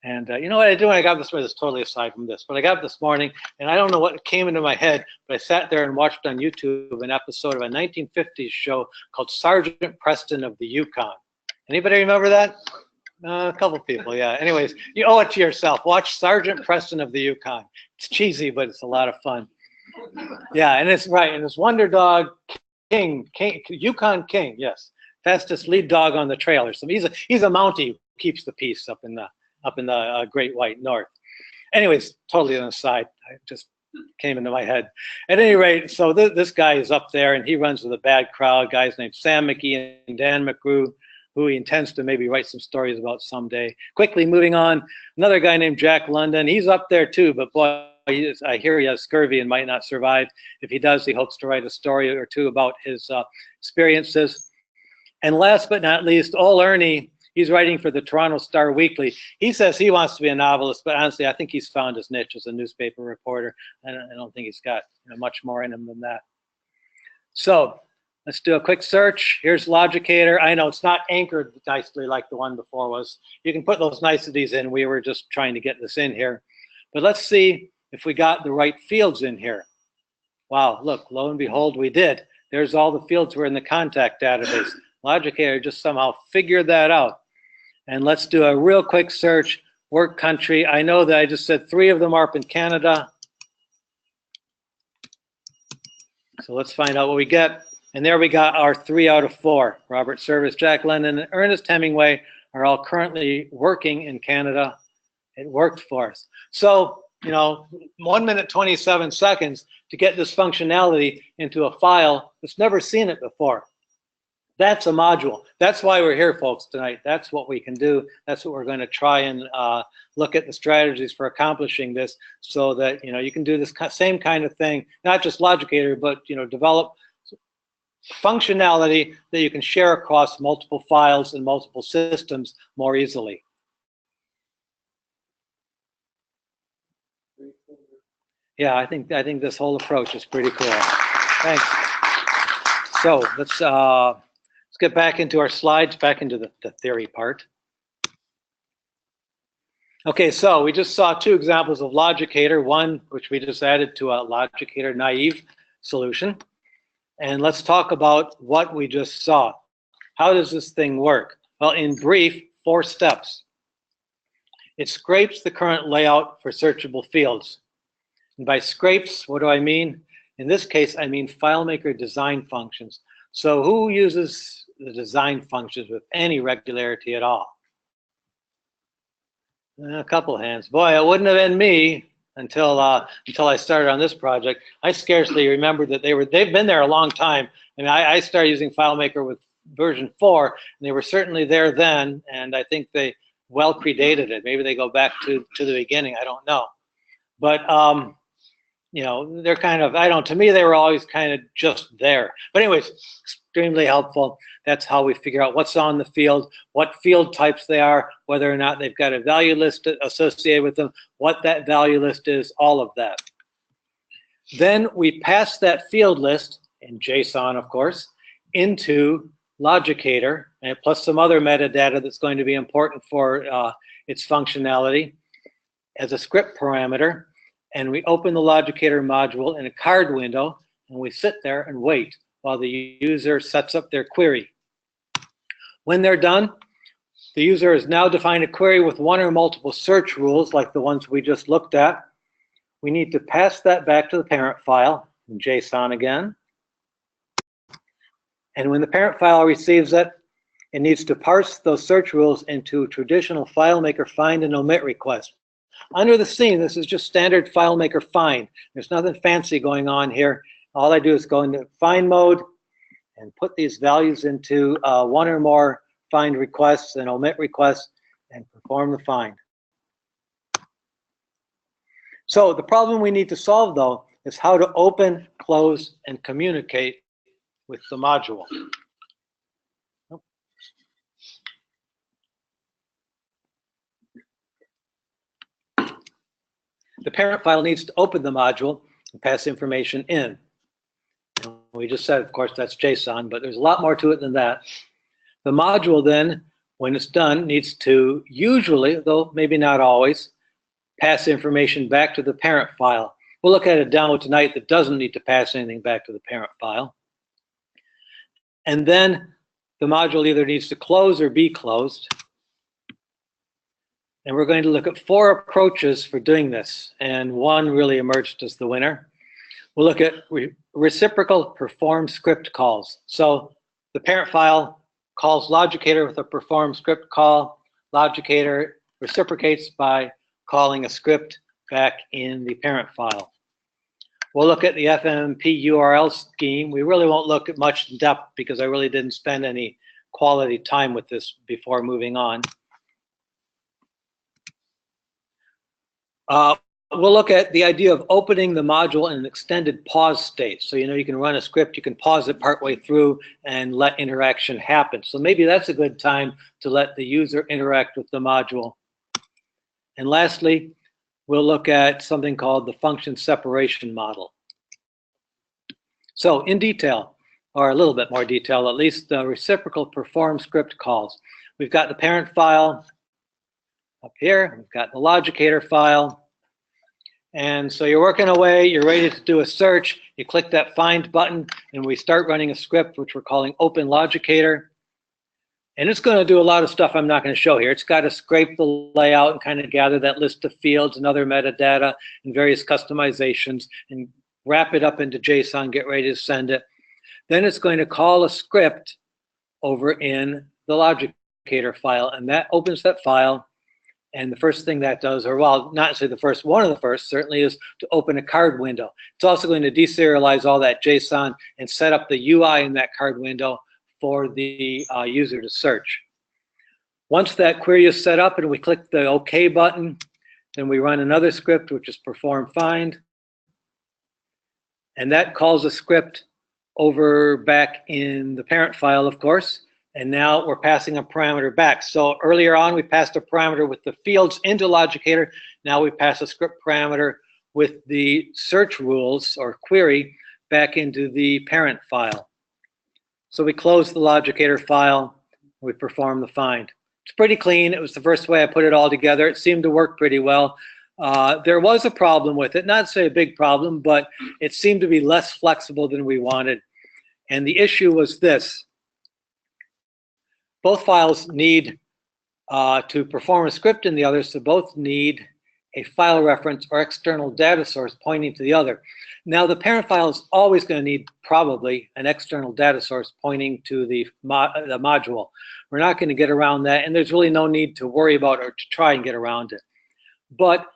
And you know what I do when I got this morning? This is totally aside from this, but I got up this morning, and I don't know what came into my head, but I sat there and watched on YouTube an episode of a 1950s show called Sergeant Preston of the Yukon. Anybody remember that? A couple people, yeah. Anyways, you owe it to yourself. Watch Sergeant Preston of the Yukon. It's cheesy, but it's a lot of fun. Yeah, and it's right. And it's Wonder Dog King, Yukon King, yes, fastest lead dog on the trail or something. He's a Mountie who keeps the peace up in the Great White North. Anyways, totally on the side. I just came into my head. At any rate, so this guy is up there, and he runs with a bad crowd. Guys named Sam McKee and Dan McGrew, who he intends to maybe write some stories about someday. Quickly moving on, another guy named Jack London. He's up there too, but boy, I hear he has scurvy and might not survive. If he does, he hopes to write a story or two about his experiences. And last but not least, Ol Ernie. He's writing for the Toronto Star Weekly. He says he wants to be a novelist, but honestly, I think he's found his niche as a newspaper reporter. I don't think he's got much more in him than that. So let's do a quick search. Here's LogicAider. I know it's not anchored nicely like the one before was. You can put those niceties in. We were just trying to get this in here. But let's see if we got the right fields in here. Wow, look, lo and behold, we did. There's all the fields were in the contact database. LogicAider just somehow figured that out. And let's do a real quick search. Work country. I know that I just said 3 of them are up in Canada. So let's find out what we get. And there we got our 3 out of 4. Robert Service, Jack London, and Ernest Hemingway are all currently working in Canada. It worked for us. So, 1 minute, 27 seconds to get this functionality into a file that's never seen it before. That's a module. That's why we're here, folks, tonight. That's what we can do. That's what we're going to try and look at the strategies for accomplishing this, so that you can do this same kind of thing, not just LogicAider, but develop functionality that you can share across multiple files and multiple systems more easily. Yeah, I think this whole approach is pretty cool. Thanks. So let's get back into our slides, back into the theory part. Okay, so we just saw 2 examples of LogicAider, one which we just added to a LogicAider naive solution. And let's talk about what we just saw. How does this thing work? Well, in brief, 4 steps. It scrapes the current layout for searchable fields. And by scrapes, what do I mean? In this case, I mean FileMaker design functions. So who uses the design functions with any regularity at all? A couple hands. Boy, it wouldn't have been me. until I started on this project. I scarcely remembered that they've been there a long time. I mean, I started using FileMaker with version 4, and they were certainly there then, and I think they well predated it. Maybe they go back to the beginning, I don't know. But you know, they're kind of, I don't, to me, they were always kind of just there. But anyways, extremely helpful. That's how we figure out what's on the field, what field types they are, whether or not they've got a value list associated with them, what that value list is, all of that. Then we pass that field list, in JSON, of course, into LogicAider, and plus some other metadata that's going to be important for its functionality as a script parameter. And we open the LogicAider module in a card window, and we sit there and wait while the user sets up their query. When they're done, the user has now defined a query with one or multiple search rules like the ones we just looked at. We need to pass that back to the parent file in JSON again. And when the parent file receives it, it needs to parse those search rules into traditional FileMaker find and omit request. Under the scene, this is just standard FileMaker find. There's nothing fancy going on here. All I do is go into find mode and put these values into one or more find requests and omit requests and perform the find. So the problem we need to solve, though, is how to open, close, and communicate with the module. The parent file needs to open the module and pass information in. And we just said, of course, that's JSON, but there's a lot more to it than that. The module then, when it's done, needs to usually, though maybe not always, pass information back to the parent file. We'll look at a demo tonight that doesn't need to pass anything back to the parent file. And then the module either needs to close or be closed. And we're going to look at 4 approaches for doing this, and one really emerged as the winner. We'll look at reciprocal perform script calls. So the parent file calls LogicAider with a perform script call. LogicAider reciprocates by calling a script back in the parent file. We'll look at the FMP URL scheme. We really won't look at much in depth because I really didn't spend any quality time with this before moving on. We'll look at the idea of opening the module in an extended pause state. So, you know, you can run a script, you can pause it partway through and let interaction happen. So maybe that's a good time to let the user interact with the module. And lastly, we'll look at something called the function separation model. So in detail, or a little bit more detail, at least the reciprocal perform script calls. We've got the parent file up here, we've got the LogicAider file. And so you're working away, you're ready to do a search, you click that find button, and we start running a script which we're calling open LogicAider. And it's going to do a lot of stuff I'm not going to show here. It's got to scrape the layout and kind of gather that list of fields and other metadata and various customizations and wrap it up into JSON, get ready to send it. Then it's going to call a script over in the LogicAider file, and that opens that file. And the first thing that does, or well, not necessarily the first, one of the first certainly, is to open a card window. It's also going to deserialize all that JSON and set up the UI in that card window for the user to search. Once that query is set up and we click the OK button, then we run another script, which is perform find. And that calls a script over back in the parent file, of course. And now we're passing a parameter back. So earlier on, we passed a parameter with the fields into LogicAider. Now we pass a script parameter with the search rules or query back into the parent file. So we close the LogicAider file, we perform the find. It's pretty clean. It was the first way I put it all together. It seemed to work pretty well. There was a problem with it, not say a big problem, but it seemed to be less flexible than we wanted. And the issue was this. Both files need to perform a script in the other, so both need a file reference or external data source pointing to the other. Now, the parent file is always going to need probably an external data source pointing to the module. We're not going to get around that, and there's really no need to worry about or to try and get around it. But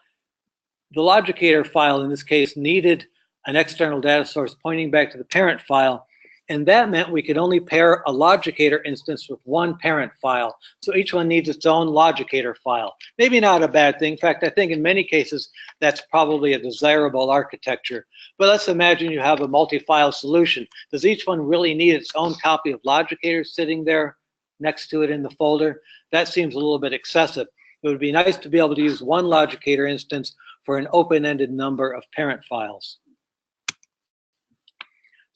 the LogicAider file in this case needed an external data source pointing back to the parent file, and that meant we could only pair a LogicAider instance with one parent file. So each one needs its own LogicAider file. Maybe not a bad thing. In fact, I think in many cases that's probably a desirable architecture. But let's imagine you have a multi-file solution. Does each one really need its own copy of LogicAider sitting there next to it in the folder? That seems a little bit excessive. It would be nice to be able to use one LogicAider instance for an open-ended number of parent files.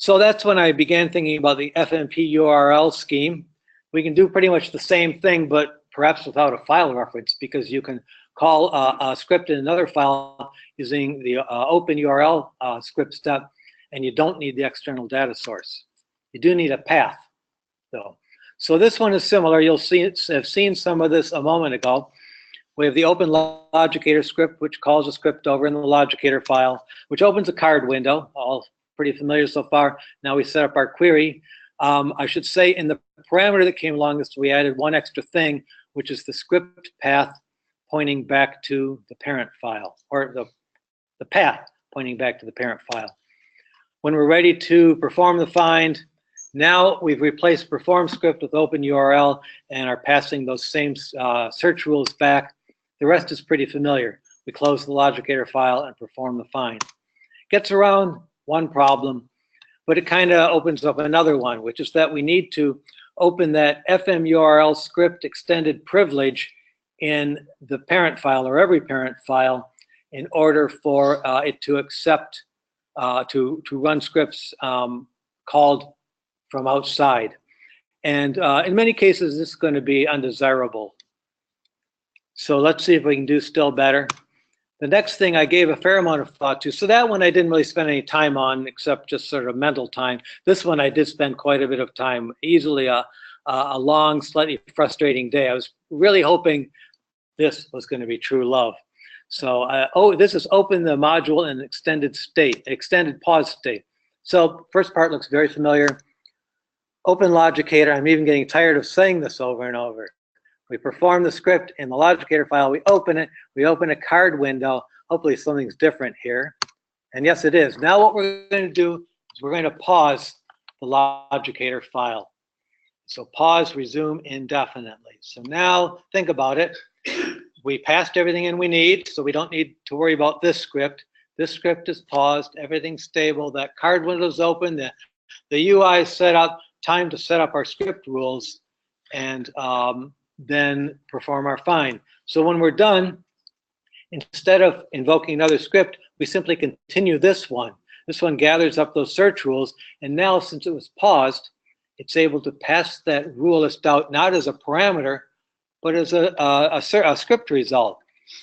So that's when I began thinking about the FMP URL scheme. We can do pretty much the same thing, but perhaps without a file reference, because you can call a script in another file using the open URL script step, and you don't need the external data source. You do need a path, though. So this one is similar. You'll have seen some of this a moment ago. We have the open LogicAider script, which calls a script over in the LogicAider file, which opens a card window. All pretty familiar so far. Now we set up our query. I should say in the parameter that came along this, we added one extra thing, which is the script path pointing back to the parent file, or the path pointing back to the parent file. When we're ready to perform the find, now we've replaced perform script with open URL and are passing those same search rules back. The rest is pretty familiar. We close the LogicAider file and perform the find. Gets around one problem, but it kind of opens up another one, which is that we need to open that FMURL script extended privilege in the parent file or every parent file in order for it to accept, to run scripts called from outside. And in many cases, this is going to be undesirable. So let's see if we can do still better. The next thing I gave a fair amount of thought to. So that one I didn't really spend any time on except just sort of mental time. This one I did spend quite a bit of time, easily a long, slightly frustrating day. I was really hoping this was going to be true love. So this is open the module in extended state, extended pause state. So first part looks very familiar. Open LogicAider. I'm even getting tired of saying this over and over. We perform the script in the LogicAider file, we open it, we open a card window. Hopefully something's different here. And yes, it is. Now what we're going to do is we're going to pause the LogicAider file. So pause, resume indefinitely. So now think about it. We passed everything in we need, so we don't need to worry about this script. This script is paused, everything's stable, that card window's open, the UI is set up, time to set up our script rules, and then perform our find. So when we're done, instead of invoking another script, we simply continue this one. This one gathers up those search rules, and now since it was paused, it's able to pass that rule list out not as a parameter, but as a script result.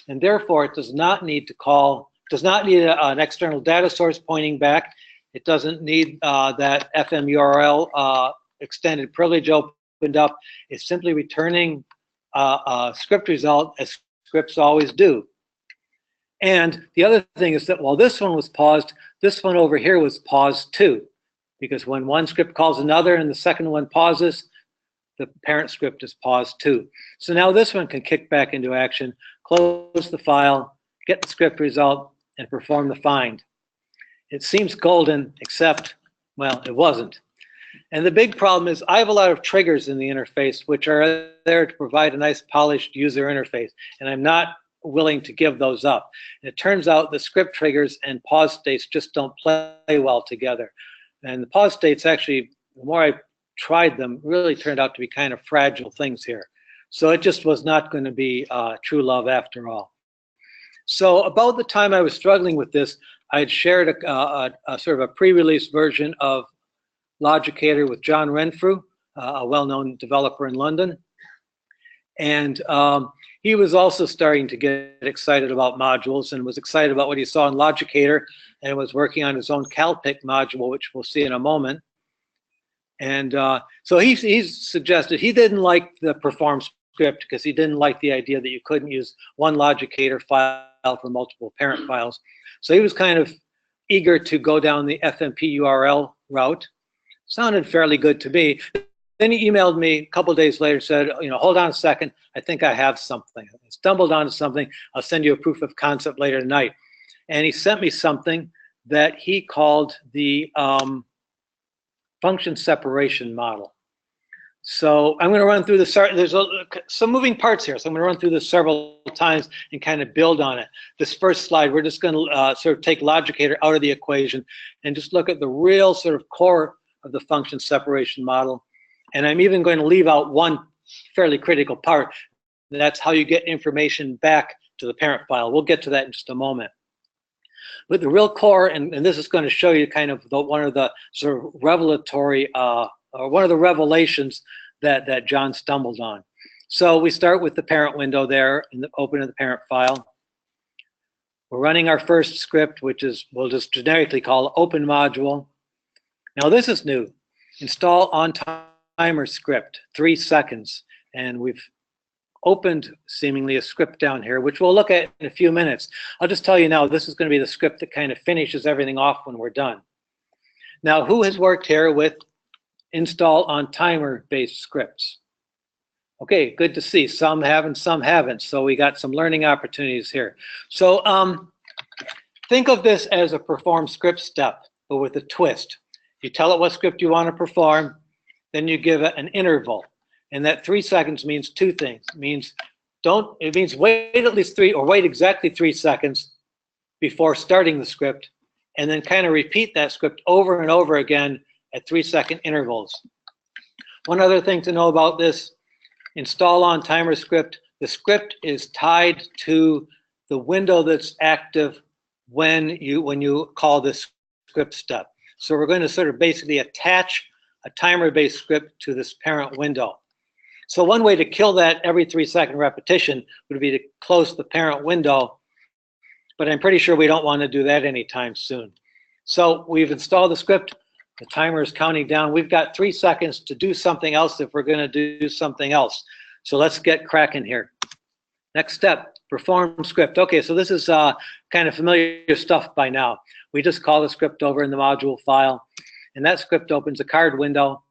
And therefore, it does not need to call, does not need an external data source pointing back. It doesn't need that FMURL extended privilege opened up. It's simply returning a script result as scripts always do. And the other thing is that while this one was paused, this one over here was paused too. Because when one script calls another and the second one pauses, the parent script is paused too. So now this one can kick back into action, close the file, get the script result, and perform the find. It seems golden, except, well, it wasn't. And the big problem is I have a lot of triggers in the interface which are there to provide a nice polished user interface, and I'm not willing to give those up. And it turns out the script triggers and pause states just don't play well together. And the pause states actually, the more I tried them, really turned out to be kind of fragile things here. So it just was not going to be true love after all. So about the time I was struggling with this, I had shared a sort of a pre-release version of LogicAider with John Renfrew, a well-known developer in London. And he was also starting to get excited about modules and was excited about what he saw in LogicAider and was working on his own CalPick module, which we'll see in a moment. And so he suggested he didn't like the perform script because he didn't like the idea that you couldn't use one LogicAider file for multiple parent files. So he was kind of eager to go down the FMP URL route. Sounded fairly good to me. Then he emailed me a couple of days later, said, you know, hold on a second, I think I have something. I stumbled onto something. I'll send you a proof of concept later tonight. and he sent me something that he called the function separation model. So I'm going to run through this. There's some moving parts here, so I'm going to run through this several times and kind of build on it. This first slide, we're just going to sort of take LogicAider out of the equation and just look at the real sort of core of the function separation model. And I'm even going to leave out one fairly critical part. That's how you get information back to the parent file. We'll get to that in just a moment. But the real core, and this is going to show you kind of one of the sort of revelatory, or one of the revelations that John stumbled on. So we start with the parent window there in the open of the parent file. We're running our first script, which is, we'll just generically call open module. Now this is new. Install on timer script, 3 seconds. And we've opened seemingly a script down here, which we'll look at in a few minutes. I'll just tell you now, this is going to be the script that kind of finishes everything off when we're done. Now, who has worked here with install on timer based scripts? Okay, good to see. Some have and some haven't. So we got some learning opportunities here. So think of this as a perform script step, but with a twist. You tell it what script you want to perform, then you give it an interval. And that 3 seconds means two things. It means wait at least wait exactly 3 seconds before starting the script, and then kind of repeat that script over and over again at 3 second intervals. One other thing to know about this, install on timer script, the script is tied to the window that's active when you call this script step. So we're going to sort of basically attach a timer-based script to this parent window. So one way to kill that every 3 second repetition would be to close the parent window, but I'm pretty sure we don't want to do that anytime soon. So we've installed the script, the timer is counting down. We've got 3 seconds to do something else if we're going to do something else. So let's get cracking here. Next step, perform script. Okay, so this is kind of familiar stuff by now. We just call the script over in the module file, and that script opens a card window.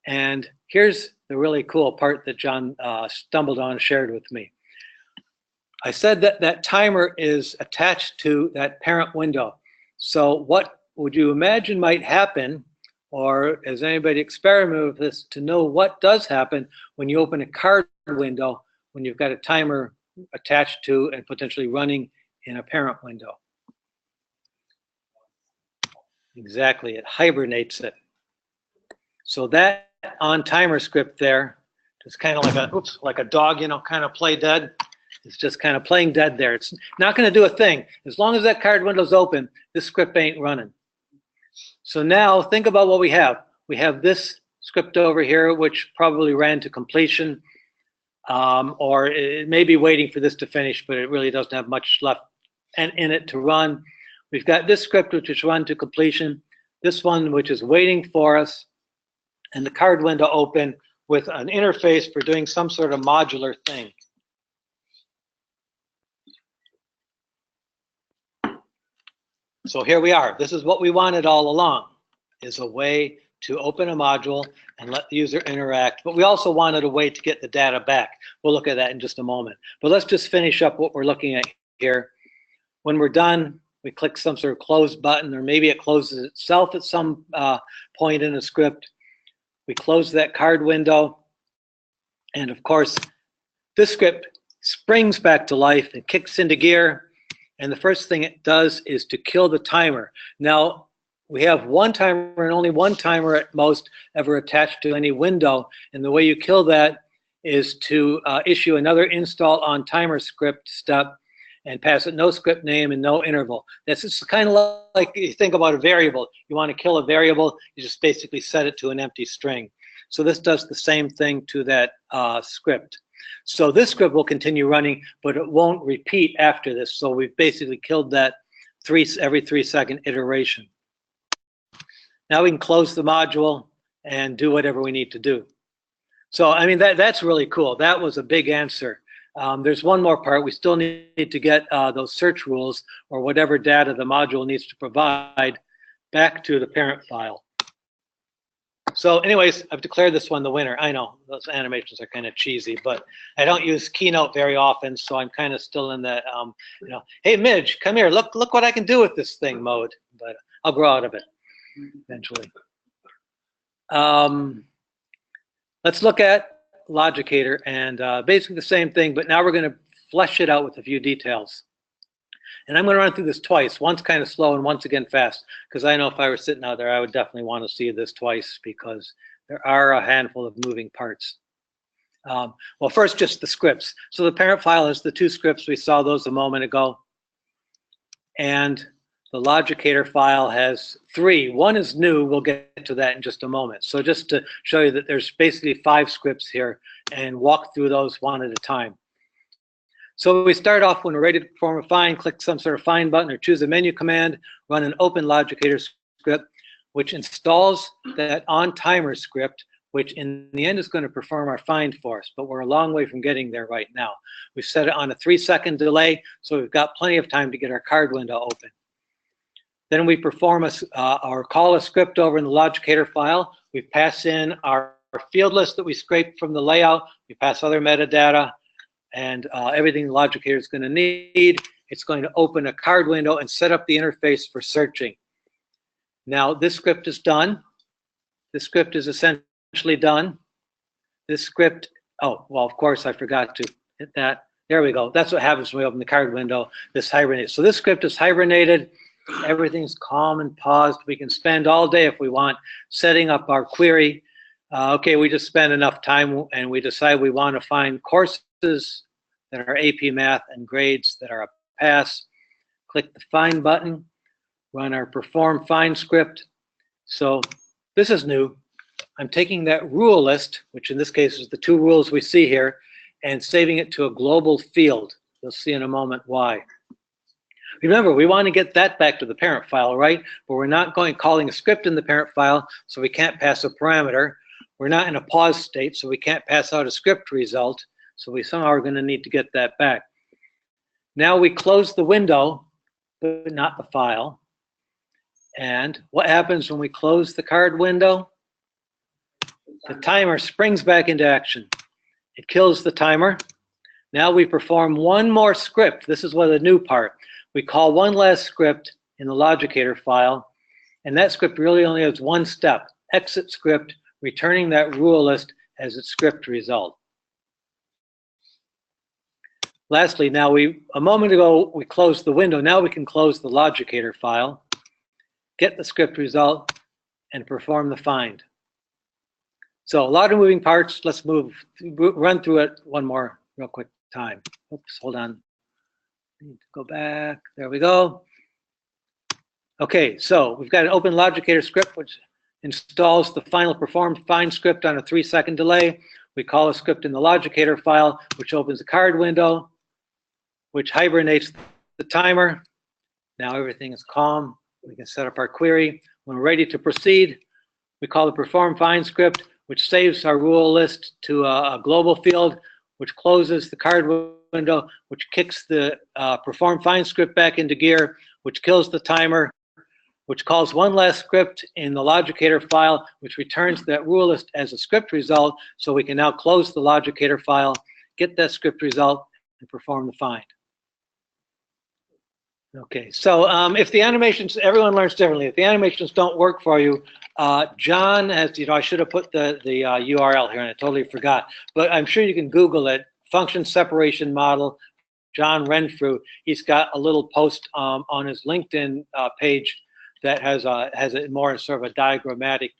And here's the really cool part that John stumbled on and shared with me. I said that that timer is attached to that parent window. So what would you imagine might happen, or has anybody experimented with this to know what does happen when you open a card window when you've got a timer attached to and potentially running in a parent window? Exactly, it hibernates it. So that on timer script there, just kind of like a dog, kind of play dead. It's just kind of playing dead there. It's not going to do a thing. As long as that card window's open, this script ain't running. So now think about what we have. We have this script over here, which probably ran to completion, or it may be waiting for this to finish, but it really doesn't have much left in it to run. We've got this script, which is run to completion, this one, which is waiting for us, and the card window open with an interface for doing some sort of modular thing. So here we are. This is what we wanted all along, is a way to open a module and let the user interact. But we also wanted a way to get the data back. We'll look at that in just a moment. But let's just finish up what we're looking at here. When we're done, we click some sort of close button, or maybe it closes itself at some point in the script. We close that card window. And of course, this script springs back to life and kicks into gear. And the first thing it does is to kill the timer. Now, we have one timer and only one timer at most ever attached to any window. And the way you kill that is to issue another install on timer script step and pass it no script name and no interval. This is kind of like you think about a variable. You want to kill a variable, you just basically set it to an empty string. So this does the same thing to that script. So this script will continue running, but it won't repeat after this. So we've basically killed that every 3 second iteration. Now we can close the module and do whatever we need to do. So I mean, that's really cool. That was a big answer. There's one more part. We still need to get those search rules or whatever data the module needs to provide back to the parent file. So anyways, I've declared this one the winner. I know those animations are kind of cheesy, but I don't use Keynote very often, so I'm kind of still in that, you know, hey Midge, come here, look what I can do with this thing mode. But I'll grow out of it eventually. Let's look at LogicAider, and basically the same thing, but now we're going to flesh it out with a few details. And I'm going to run through this twice, once kind of slow and once again fast, because I know if I were sitting out there, I would definitely want to see this twice because there are a handful of moving parts. Well, first, just the scripts. So the parent file has the two scripts. We saw those a moment ago. And the LogicAider file has three. One is new. We'll get to that in just a moment. So just to show you that there's basically 5 scripts here and walk through those one at a time. So we start off when we're ready to perform a find, click some sort of find button or choose a menu command, run an open LogicAider script, which installs that on timer script, which in the end is going to perform our find for us, but we're a long way from getting there right now. We've set it on a 3-second delay, so we've got plenty of time to get our card window open. Then we perform or call a script over in the LogicAider file. We pass in our field list that we scraped from the layout. We pass other metadata and everything the LogicAider is going to need. It's going to open a card window and set up the interface for searching. Now this script is done. This script is essentially done. This script, oh, well, of course I forgot to hit that. There we go. That's what happens when we open the card window. This hibernates. So this script is hibernated. Everything's calm and paused. We can spend all day if we want setting up our query. Okay, we just spent enough time and we decide we want to find courses that are AP Math and grades that are a pass. Click the find button, run our perform find script. So this is new. I'm taking that rule list, which in this case is the 2 rules we see here, and saving it to a global field. You'll see in a moment why. Remember, we want to get that back to the parent file, right? But we're not calling a script in the parent file, so we can't pass a parameter. We're not in a pause state, so we can't pass out a script result. So we somehow are going to need to get that back. Now we close the window, but not the file. And what happens when we close the card window? The timer springs back into action. It kills the timer. Now we perform one more script. This is the new part. We call one last script in the LogicAider file, and that script really only has one step, exit script, returning that rule list as its script result. Lastly, now a moment ago, we closed the window. Now we can close the LogicAider file, get the script result, and perform the find. So a lot of moving parts. Let's run through it one more real quick time. Oops, hold on. I need to go back. There we go. Okay, so we've got an open LogicAider script which installs the final perform find script on a 3-second delay. We call a script in the LogicAider file which opens the card window, which hibernates the timer. Now everything is calm. We can set up our query. When we're ready to proceed, we call the perform find script, which saves our rule list to a global field, which closes the card window, which kicks the perform find script back into gear, which kills the timer, which calls one last script in the LogicAider file, which returns that rule list as a script result, so we can now close the LogicAider file, get that script result, and perform the find. Okay, so if the animations, everyone learns differently. If the animations don't work for you, John has, I should have put the URL here and I totally forgot, but I'm sure you can Google it, function separation model, John Renfrew. He's got a little post on his LinkedIn page that has it more in sort of a diagrammatic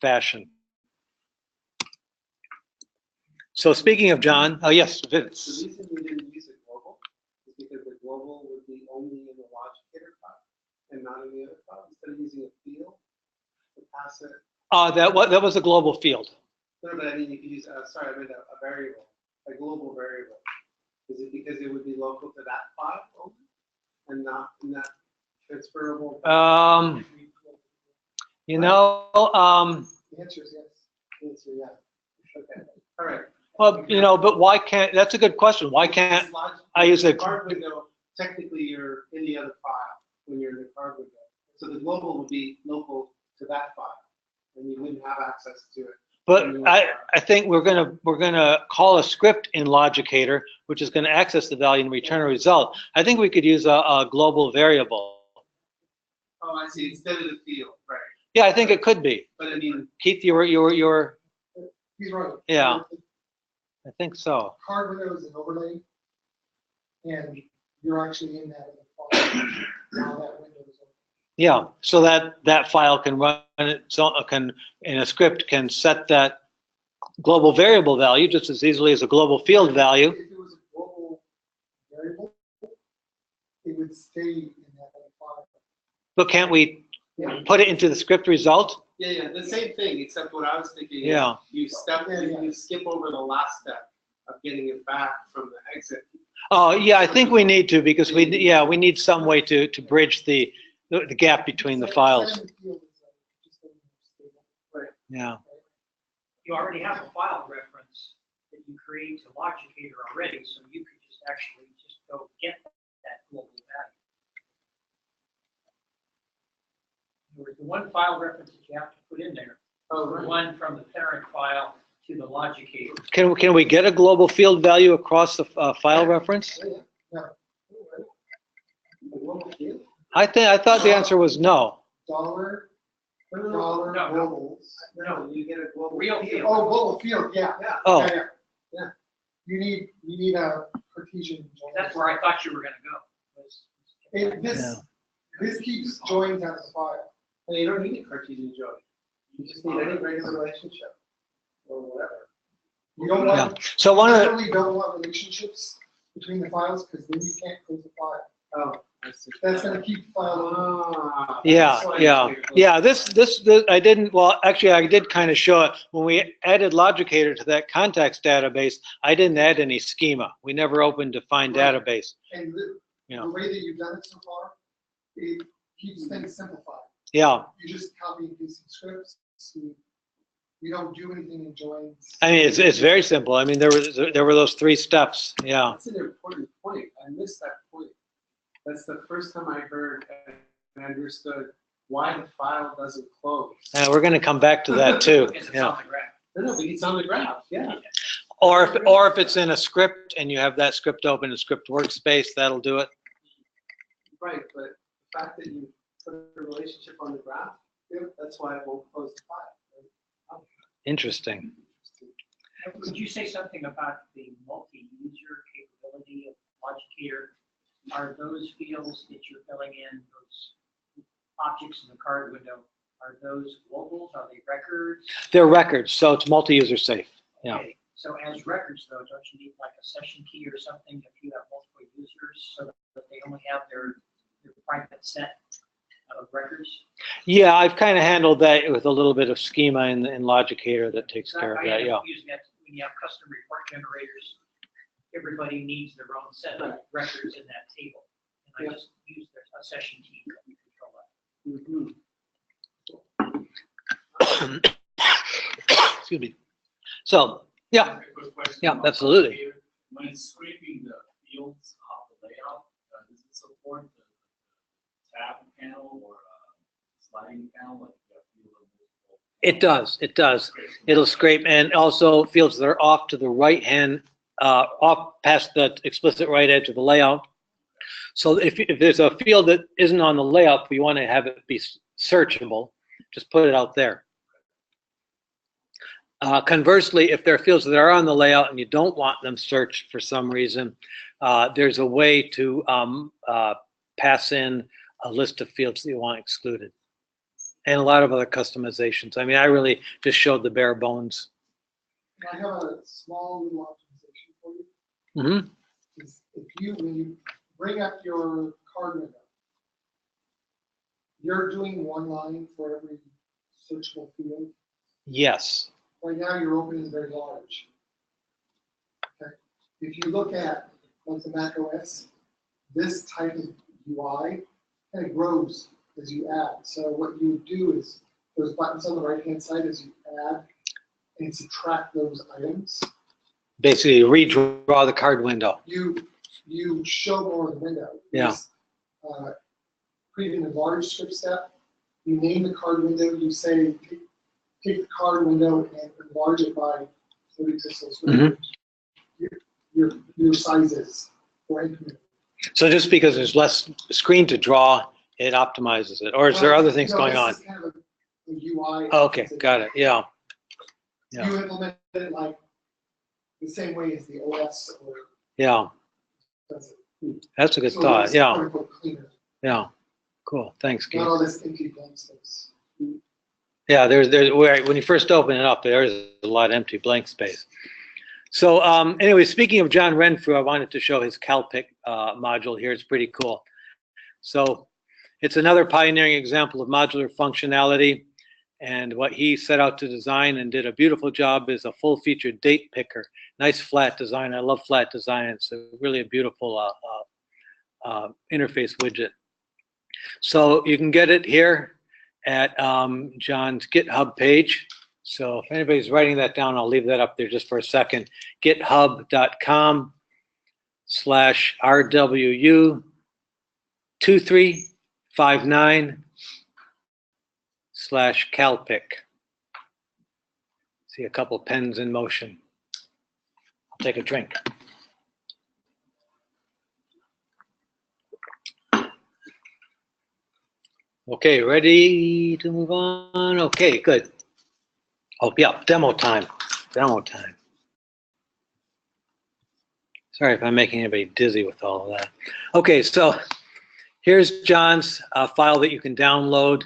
fashion. So speaking of John, oh yes, Vince. The reason we didn't use a global is because the global would be only in the LogicAider file and not in the other file. Instead of using a field to pass it. That was a global field. No, but I mean you could use. Sorry, I meant a variable, a global variable. Is it because it would be local to that file only and not in that transferable? The answer is yes. The answer, yeah. Okay. All right. Well, but why can't? That's a good question. Why can't I use a card window? Technically, you're in the other file when you're in the card window. So the global would be local to that file, and you wouldn't have access to it. But I think we're gonna call a script in LogicAider, which is gonna access the value and return a result. I think we could use a global variable. Oh, I see. Instead of the field, right? Yeah, I think it could be. But I mean, He's Keith, right. yeah, I think so. Card window is an overlay, and you're actually in that file. Now that window is open. Yeah, so that file can run its own, in a script can set that global variable value just as easily as a global field value. If it was a global variable, it would stay in that file. But can't we put it into the script result? yeah, the same thing, except what I was thinking is Yeah. you skip over the last step of getting it back from the exit. Oh, yeah, I think we need to because we need some way to bridge the gap between the files. Right. Yeah. You already have a file reference that you create to LogicAider already, so you could just actually just go get that global value. The one file reference that you have to put in there, Oh, the right. one from the parent file to the LogicAider. Can we get a global field value across the file reference? I thought the answer was no. Dollar No. globals. No, you get a global Real field. field. Oh, global field, yeah. Yeah. Oh, Yeah. You need a Cartesian join. That's where I thought you were gonna go. This keeps joins as a file. Well, you don't need a Cartesian join. You just need any regular relationship or whatever. You don't yeah. want, So you one of the, generally don't want relationships between the files because then you can't close the file. Oh, I see. That's gonna keep the file open. Ah, yeah, that's why yeah, it's yeah. This I didn't. Well, actually, I did kind of show it when we added LogicAider to that context database. I didn't add any schema. We never opened define Right. database. And Yeah. the way that you've done it so far, it keeps things simplified. Yeah. You just copy and paste some scripts. You don't do anything in joins. I mean, it's very simple. I mean, there were those 3 steps. Yeah. That's an important point. I missed that point. That's the first time I heard and understood why the file doesn't close. And we're going to come back to that too. Because it's Yeah. on the graph. No, but it's on the graph. Yeah. Or if it's in a script and you have that script open in script workspace, that'll do it. Right, but the fact that you put a relationship on the graph, that's why it won't close the file. Interesting. Could you say something about the multi-user capability of LogicAider? Are those fields that you're filling in, those objects in the card window, are those globals? Are they records? They're records, so it's multi-user safe. Yeah. Okay. So as records, though, don't you need like a session key or something if you have multiple users so that they only have their private set of records? Yeah, I've kind of handled that with a little bit of schema in LogicAider that takes care of I that. end Yeah. up using that when you have custom report generators. Everybody needs their own set of records in that table. And I just use a session key to control that. Excuse me. So, yeah, yeah, absolutely. When it's scraping the fields off the layout, does it support the tab panel or sliding panel? Like It does. It does. It'll scrape, and also fields that are off to the right hand, off past the explicit right edge of the layout. So if there's a field that isn't on the layout, we want to have it be searchable. Just put it out there. Conversely, if there are fields that are on the layout and you don't want them searched for some reason, there's a way to pass in a list of fields that you want excluded. And a lot of other customizations. I mean, I really just showed the bare bones. I have a small little optimization for you. Mm-hmm. When you bring up your card window, you're doing one line for every searchable field. Yes. Right now, your opening is very large. Okay. If you look at like the Mac OS, this type of UI kind of grows as you add. So what you do is those buttons on the right-hand side as you add and subtract those items. Basically, redraw the card window. You show more of the window. Yeah. Creating a large script step. You name the card window. You say take the card window and enlarge it by 30 pixels. Mhm. Your sizes for increment. So just because there's less screen to draw, it optimizes it, or is there other things going on? This is kind of a UI. Okay, got it. Yeah. Yeah. You implement it like the same way as the OS or Yeah. does it. That's a good So thought. it's Yeah. quote unquote cleaner. Yeah. Cool. Thanks, Keith. Not all this empty blank space. Yeah, there's when you first open it up, there's a lot of empty blank space. So anyway, speaking of John Renfrew, I wanted to show his CalPick module here. It's pretty cool. So it's another pioneering example of modular functionality. And what he set out to design and did a beautiful job is a full-featured date picker. Nice flat design. I love flat design. It's really a beautiful interface widget. So you can get it here at John's GitHub page. So if anybody's writing that down, I'll leave that up there just for a second. github.com/RW2359/CalPick. See a couple pens in motion. I'll take a drink. Okay, ready to move on? Okay, good. Oh, yeah, demo time. Demo time. Sorry if I'm making anybody dizzy with all of that. Okay, so here's John's file that you can download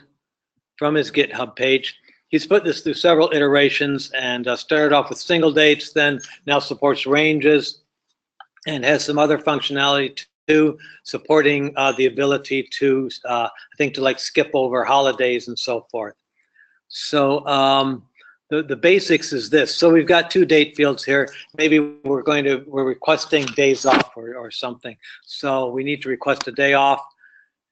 from his GitHub page. He's put this through several iterations and started off with single dates, then now supports ranges and has some other functionality too, supporting the ability to, I think, to like skip over holidays and so forth. So the basics is this. So we've got two date fields here. Maybe we're requesting days off or something. So we need to request a day off,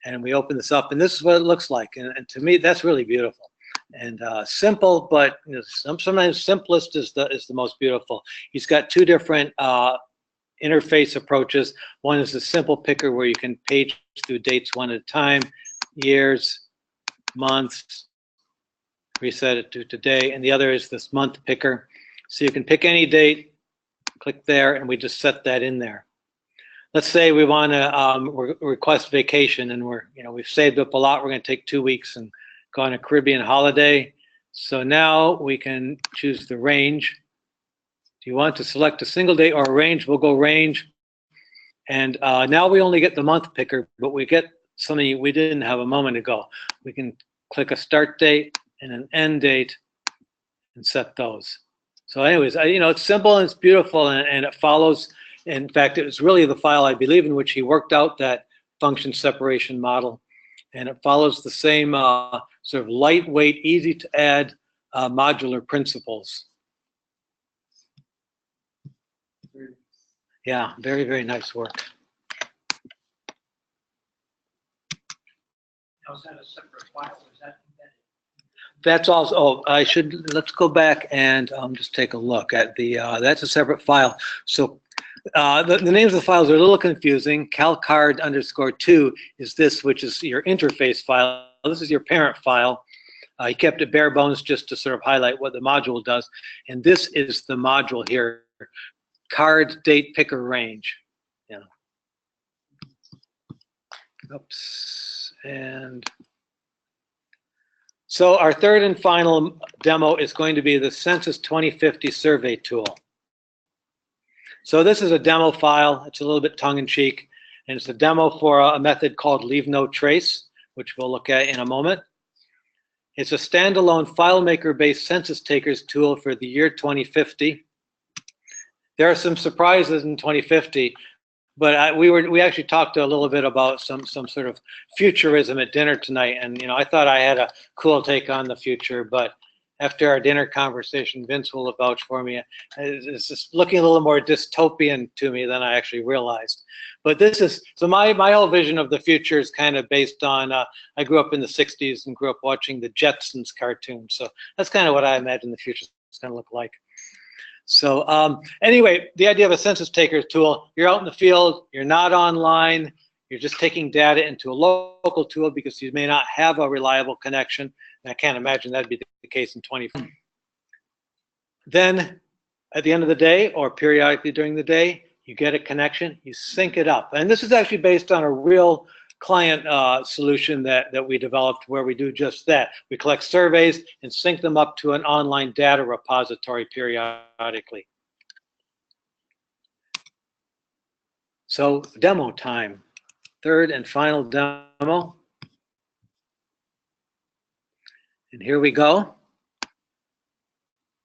and we open this up, and this is what it looks like. And to me, that's really beautiful and simple, but sometimes simplest is the most beautiful. He's got two different interface approaches. One is the simple picker where you can page through dates one at a time, years, months, reset it to today, and the other is this month picker. So you can pick any date, click there, and we just set that in there. Let's say we want to request vacation, and we've saved up a lot. We're going to take 2 weeks and go on a Caribbean holiday. So now we can choose the range. Do you want to select a single date or a range? We'll go range. And now we only get the month picker, but we get something we didn't have a moment ago. We can click a start date and an end date and set those. So anyways, it's simple and it's beautiful, and it follows. In fact, it was really the file, I believe, in which he worked out that function separation model. And it follows the same sort of lightweight, easy to add modular principles. Yeah, very, very nice work. Now, is that a separate file? Is that embedded? That's also, let's go back and just take a look at that's a separate file. So the names of the files are a little confusing. calcard_2 is this, which is your interface file. This is your parent file. He kept it bare bones just to sort of highlight what the module does. And this is the module here, card date picker range. Yeah. Oops. And so our third and final demo is going to be the Census 2050 survey tool. So this is a demo file. It's a little bit tongue-in-cheek, and it's a demo for a method called leave no trace, which we'll look at in a moment. It's a standalone FileMaker-based census takers tool for the year 2050. There are some surprises in 2050, but we actually talked a little bit about some sort of futurism at dinner tonight, and I thought I had a cool take on the future, but after our dinner conversation, Vince will vouch for me. It's just looking a little more dystopian to me than I actually realized. But this is, so my whole vision of the future is kind of based on, I grew up in the 60s and grew up watching the Jetsons cartoon. So that's kind of what I imagine the future is going to look like. So anyway, the idea of a census taker tool, you're out in the field, you're not online, You're just taking data into a local tool because you may not have a reliable connection. And I can't imagine that'd be the case in 20. Then at the end of the day or periodically during the day, you get a connection, you sync it up. And this is actually based on a real client solution that we developed where we do just that. We collect surveys and sync them up to an online data repository periodically. So demo time, third and final demo. And here we go.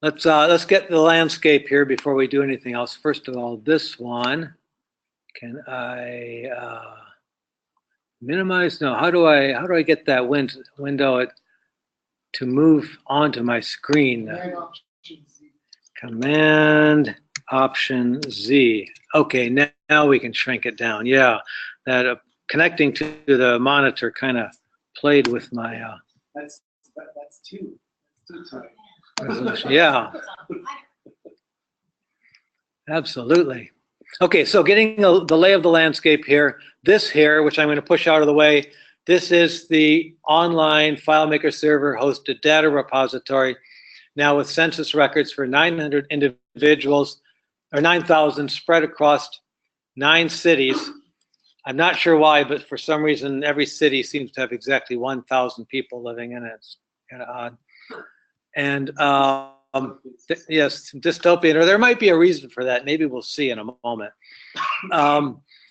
Let's get the landscape here before we do anything else. First of all, this one, can I minimize? No, how do I get that window to move onto my screen? Command Option Z. Okay, now we can shrink it down. Yeah, that connecting to the monitor kind of played with my. That's two. That's two times. Yeah, absolutely. Okay, so getting the lay of the landscape here. This here, which I'm going to push out of the way, this is the online FileMaker Server hosted data repository. Now with census records for 900 individuals, or 9,000 spread across 9 cities. I'm not sure why, but for some reason, every city seems to have exactly 1,000 people living in it. It's kind of odd. And yes, dystopian, or there might be a reason for that. Maybe we'll see in a moment.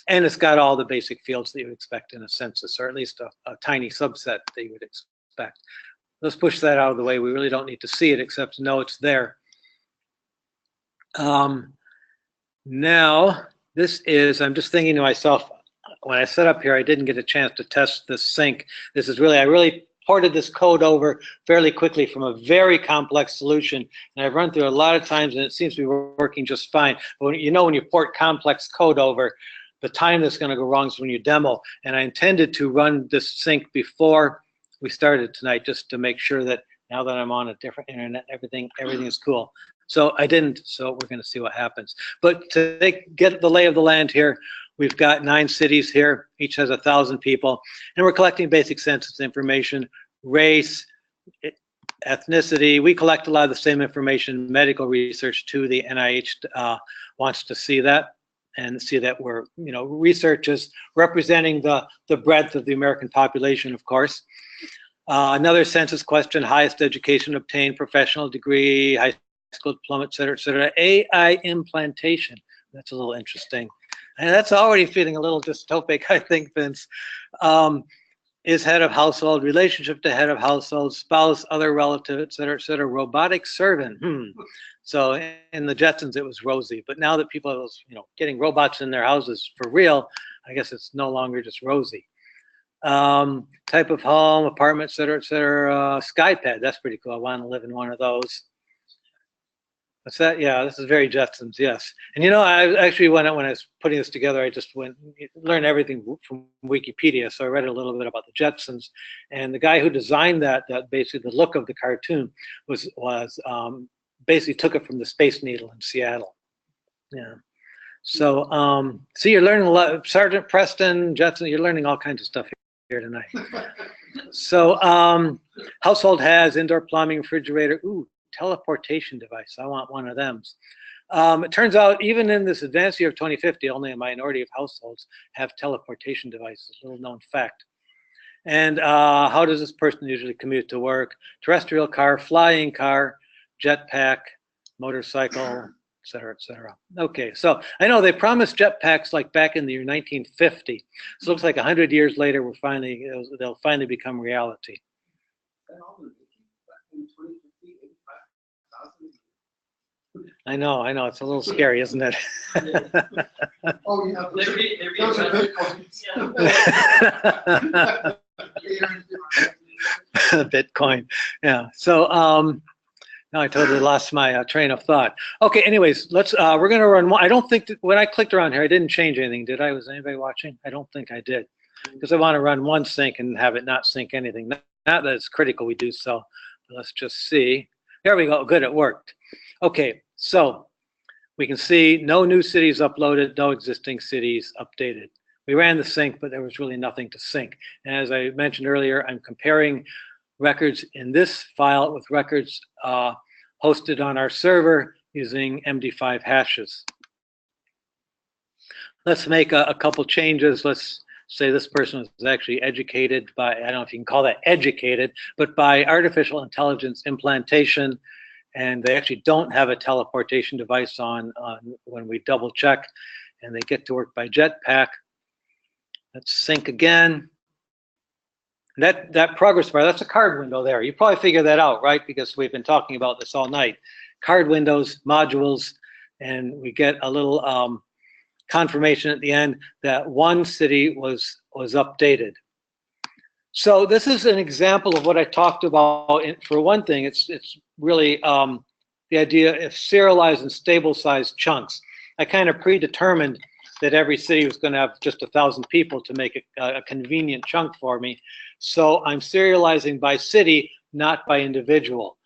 And it's got all the basic fields that you would expect in a census, or at least a tiny subset that you would expect. Let's push that out of the way. We really don't need to see it except to know it's there. Now, this is, I'm just thinking to myself, when I set up here, I didn't get a chance to test this sync. This is really, I really ported this code over fairly quickly from a very complex solution. And I've run through a lot of times and it seems to be working just fine. But when you port complex code over, the time that's going to go wrong is when you demo. And I intended to run this sync before we started tonight just to make sure that now that I'm on a different internet, everything is cool. So I didn't, so we're going to see what happens. But to get the lay of the land here, we've got 9 cities here, each has 1,000 people, and we're collecting basic census information, race, ethnicity. We collect a lot of the same information, medical research too. The NIH wants to see that and see that we're, research is representing the breadth of the American population, of course. Another census question, highest education obtained, professional degree, high school diploma, et cetera, et cetera. AI implantation, that's a little interesting. And that's already feeling a little dystopic, I think, Vince. Is head of household, relationship to head of household, spouse, other relative, et cetera, et cetera. Robotic servant. So in the Jetsons, it was Rosie. But now that people are, getting robots in their houses for real, I guess it's no longer just Rosie. Type of home, apartment, et cetera, et cetera. Skypad, that's pretty cool. I want to live in one of those. What's that? Yeah, this is very Jetsons, yes. And I actually, when I was putting this together, I just learned everything from Wikipedia. So I read a little bit about the Jetsons. And the guy who designed that basically the look of the cartoon was basically took it from the Space Needle in Seattle. Yeah. So, see, you're learning a lot. Sergeant Preston, Jetson, you're learning all kinds of stuff here tonight. So, household has indoor plumbing, refrigerator. Ooh, teleportation device. I want one of them. It turns out even in this advanced year of 2050, only a minority of households have teleportation devices, a little known fact. And how does this person usually commute to work? Terrestrial car, flying car, jetpack, motorcycle, et cetera, et cetera. Okay, so I know they promised jetpacks like back in the year 1950. So it looks like 100 years later, they'll finally become reality. I know, it's a little scary, isn't it? Oh, yeah. Those are Bitcoin, yeah. So now I totally lost my train of thought. Okay, anyways, we're gonna run one. I don't think that when I clicked around here, I didn't change anything, did I? Was anybody watching? I don't think I did, because I want to run one sync and have it not sync anything. Not that it's critical we do so. But let's just see. There we go. Good, it worked. Okay, so we can see no new cities uploaded, no existing cities updated. We ran the sync, but there was really nothing to sync. And as I mentioned earlier, I'm comparing records in this file with records hosted on our server using MD5 hashes. Let's make a couple changes. Let's say this person was actually educated by, I don't know if you can call that educated, but by artificial intelligence implantation, and they actually don't have a teleportation device on when we double check, and they get to work by Jetpack. Let's sync again. That progress bar, that's a card window there. You probably figured that out, right? Because we've been talking about this all night. Card windows, modules, and we get a little confirmation at the end that one city was updated. So this is an example of what I talked about. For one thing, it's really the idea of serialized and stable size chunks. I kind of predetermined that every city was going to have just 1,000 people to make a convenient chunk for me. So I'm serializing by city, not by individual.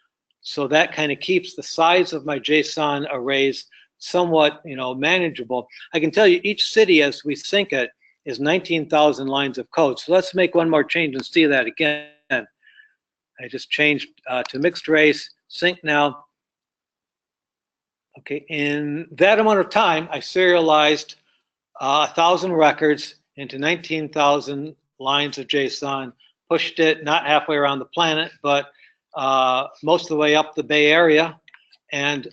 So that kind of keeps the size of my JSON arrays somewhat, manageable. I can tell you each city as we sync it is 19,000 lines of code. So let's make one more change and see that again. I just changed to mixed race, sync now. Okay, in that amount of time, I serialized 1,000 records into 19,000 lines of JSON, pushed it not halfway around the planet, but most of the way up the Bay Area, and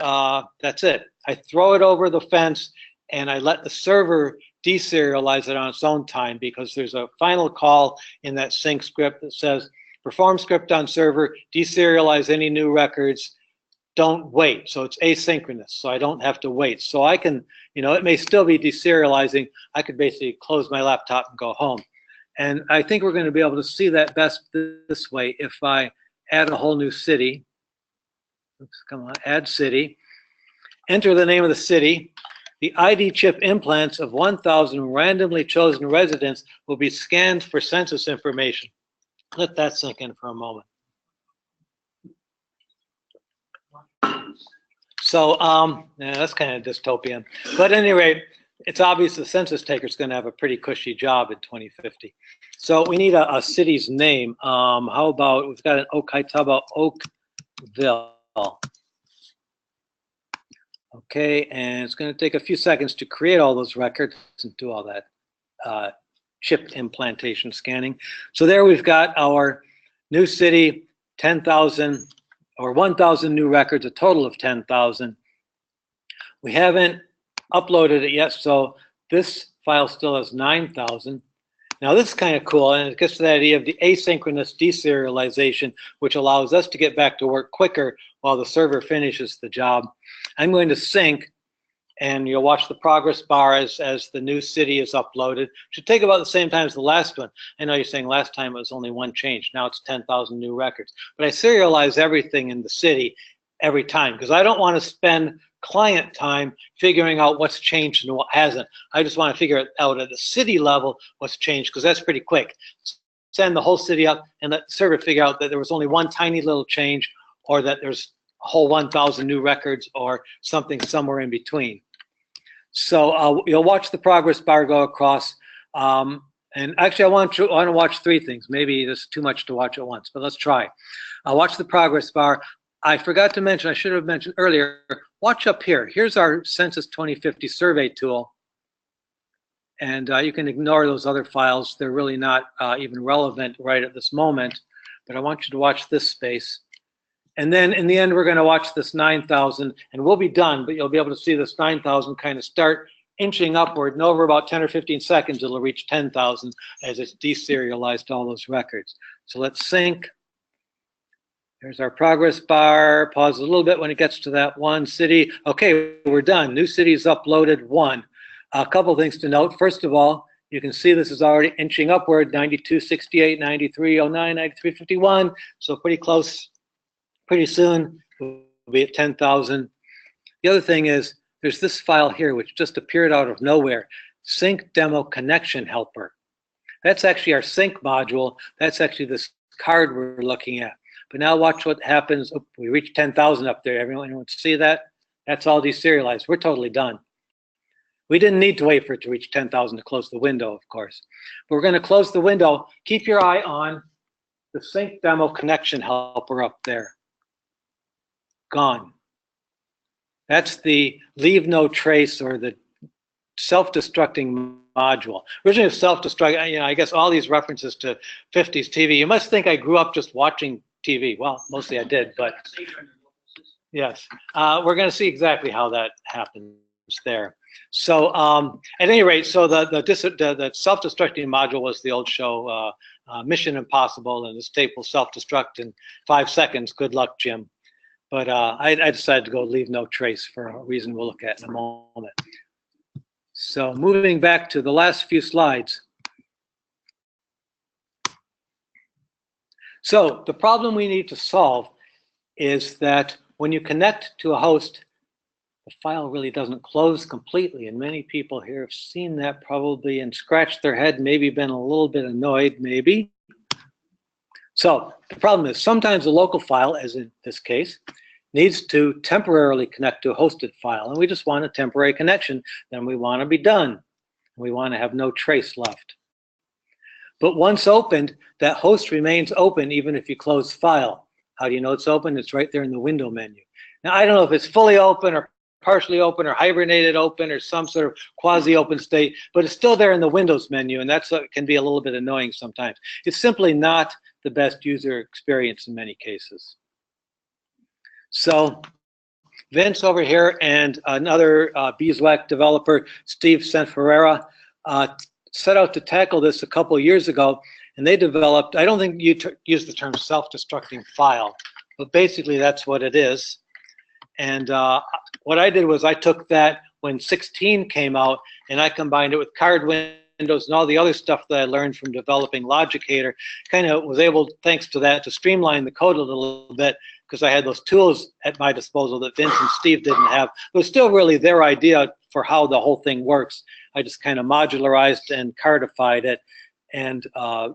that's it. I throw it over the fence, and I let the server deserialize it on its own time, because there's a final call in that sync script that says, perform script on server, deserialize any new records, don't wait. So it's asynchronous, so I don't have to wait. So I can, it may still be deserializing. I could basically close my laptop and go home. And I think we're going to be able to see that best this way if I add a whole new city. Oops, come on, add city. Enter the name of the city. The ID chip implants of 1,000 randomly chosen residents will be scanned for census information. Let that sink in for a moment. So yeah, that's kind of dystopian. But at any rate, it's obvious the census taker is going to have a pretty cushy job in 2050. So we need a city's name. How about, we've got an Oak Heights, how about Oakville? Okay, and it's going to take a few seconds to create all those records and do all that chip implantation scanning. So there we've got our new city, 10,000 or 1,000 new records, a total of 10,000. We haven't uploaded it yet, so this file still has 9,000. Now this is kind of cool, and it gets to the idea of the asynchronous deserialization, which allows us to get back to work quicker while the server finishes the job. I'm going to sync, and you'll watch the progress bar as the new city is uploaded. It should take about the same time as the last one. I know you're saying last time it was only one change. Now it's 10,000 new records. But I serialize everything in the city every time, because I don't want to spend client time figuring out what's changed and what hasn't. I just want to figure it out at the city level what's changed, because that's pretty quick. Send the whole city up and let the server figure out that there was only one tiny little change, or that there's a whole 1,000 new records, or something somewhere in between. So you'll watch the progress bar go across. And actually, I want to watch three things. Maybe there's too much to watch at once, but let's try. I'll watch the progress bar. I forgot to mention, I should have mentioned earlier, watch up here. Here's our Census 2050 survey tool. And you can ignore those other files. They're really not even relevant right at this moment. But I want you to watch this space. And then in the end, we're going to watch this 9,000, and we'll be done, but you'll be able to see this 9,000 kind of start inching upward, and over about 10 or 15 seconds, it'll reach 10,000 as it's deserialized all those records. So let's sync. There's our progress bar. Pause a little bit when it gets to that one city. Okay, we're done. New city is uploaded, 1. A couple things to note. First of all, you can see this is already inching upward, 9268, 9309, 9351, so pretty close. Pretty soon, we'll be at 10,000. The other thing is, there's this file here, which just appeared out of nowhere, sync demo connection helper. That's actually our sync module. That's actually this card we're looking at. But now watch what happens. Oh, we reached 10,000 up there. Anyone see that? That's all deserialized. We're totally done. We didn't need to wait for it to reach 10,000 to close the window, of course. But we're going to close the window. Keep your eye on the sync demo connection helper up there. Gone. That's the leave no trace or the self-destructing module. Originally, self-destruct, you know, I guess all these references to 50s TV. You must think I grew up just watching TV. Well, mostly I did, but yes. We're going to see exactly how that happens there. So at any rate, so the self-destructing module was the old show, Mission Impossible, and this tape will self-destruct in 5 seconds. Good luck, Jim. But I decided to go leave no trace for a reason we'll look at in a moment. So moving back to the last few slides. So the problem we need to solve is that when you connect to a host, the file really doesn't close completely. And many people here have seen that probably and scratched their head, maybe been a little bit annoyed, maybe. So the problem is sometimes the local file, as in this case, needs to temporarily connect to a hosted file. And we just want a temporary connection. Then we want to be done. We want to have no trace left. But once opened, that host remains open even if you close file. How do you know it's open? It's right there in the window menu. Now, I don't know if it's fully open or partially open or hibernated open or some sort of quasi-open state, but it's still there in the Windows menu, and that's can be a little bit annoying sometimes. It's simply not the best user experience in many cases. So Vince over here and another beeswax developer, Steve Sanferreira, set out to tackle this a couple of years ago, and they developed, I don't think you used the term self-destructing file, but basically that's what it is. And what I did was I took that when 16 came out, and I combined it with card windows and all the other stuff that I learned from developing LogicAider. Kind of was able, thanks to that, to streamline the code a little bit, because I had those tools at my disposal that Vince and Steve didn't have. But it's still really their idea for how the whole thing works. I just kind of modularized and cardified it, and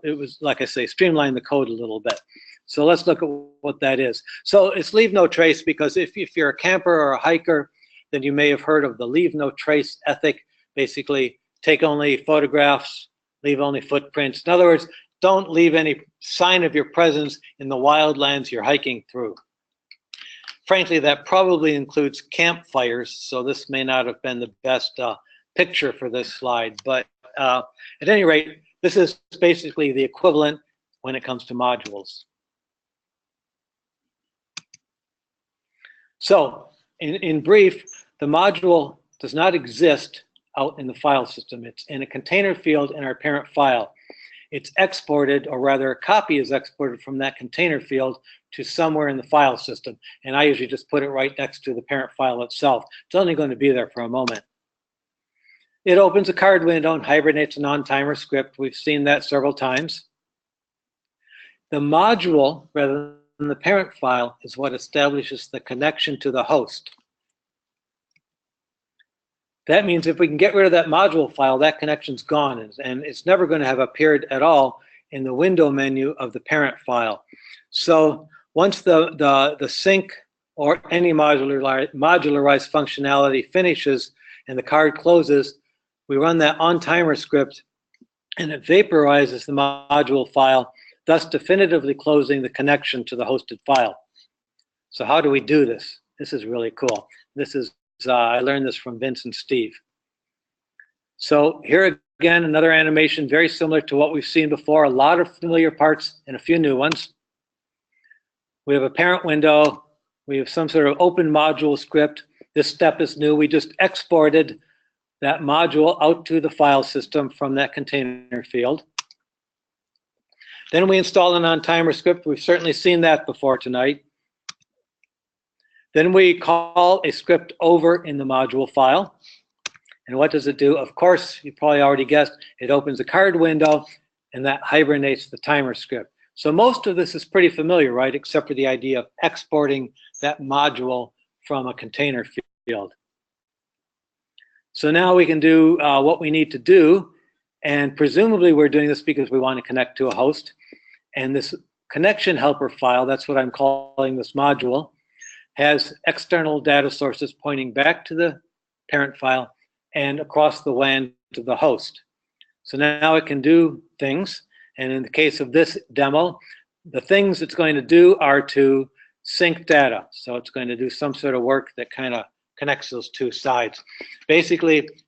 it was, like I say, streamlined the code a little bit. So let's look at what that is. So it's leave no trace, because if you're a camper or a hiker, then you may have heard of the leave no trace ethic. Basically, take only photographs, leave only footprints. In other words, don't leave any sign of your presence in the wildlands you're hiking through. Frankly, that probably includes campfires, so this may not have been the best picture for this slide. But at any rate, this is basically the equivalent when it comes to modules. So, in brief, the module does not exist out in the file system. It's in a container field in our parent file. It's exported, or rather a copy is exported from that container field to somewhere in the file system. And I usually just put it right next to the parent file itself. It's only going to be there for a moment. It opens a card window and hibernates a non-timer script. We've seen that several times. The module, rather than the parent file, is what establishes the connection to the host. That means if we can get rid of that module file, that connection's gone, and it's never going to have appeared at all in the window menu of the parent file. So once the sync or any modularized functionality finishes and the card closes, we run that on-timer script, and it vaporizes the module file, thus definitively closing the connection to the hosted file. So how do we do this? This is really cool. This is I learned this from Vince and Steve. So here again, another animation very similar to what we've seen before, a lot of familiar parts and a few new ones. We have a parent window. We have some sort of open module script. This step is new. We just exported that module out to the file system from that container field. Then we install an on-timer script. We've certainly seen that before tonight. Then we call a script over in the module file. And what does it do? Of course, you probably already guessed, it opens a card window, and that hibernates the timer script. So most of this is pretty familiar, right? Except for the idea of exporting that module from a container field. So now we can do what we need to do, and presumably we're doing this because we want to connect to a host. And this connection helper file, that's what I'm calling this module, has external data sources pointing back to the parent file and across the WAN to the host. So now it can do things. And in the case of this demo, the things it's going to do are to sync data. So it's going to do some sort of work that kind of connects those two sides. Basically, it's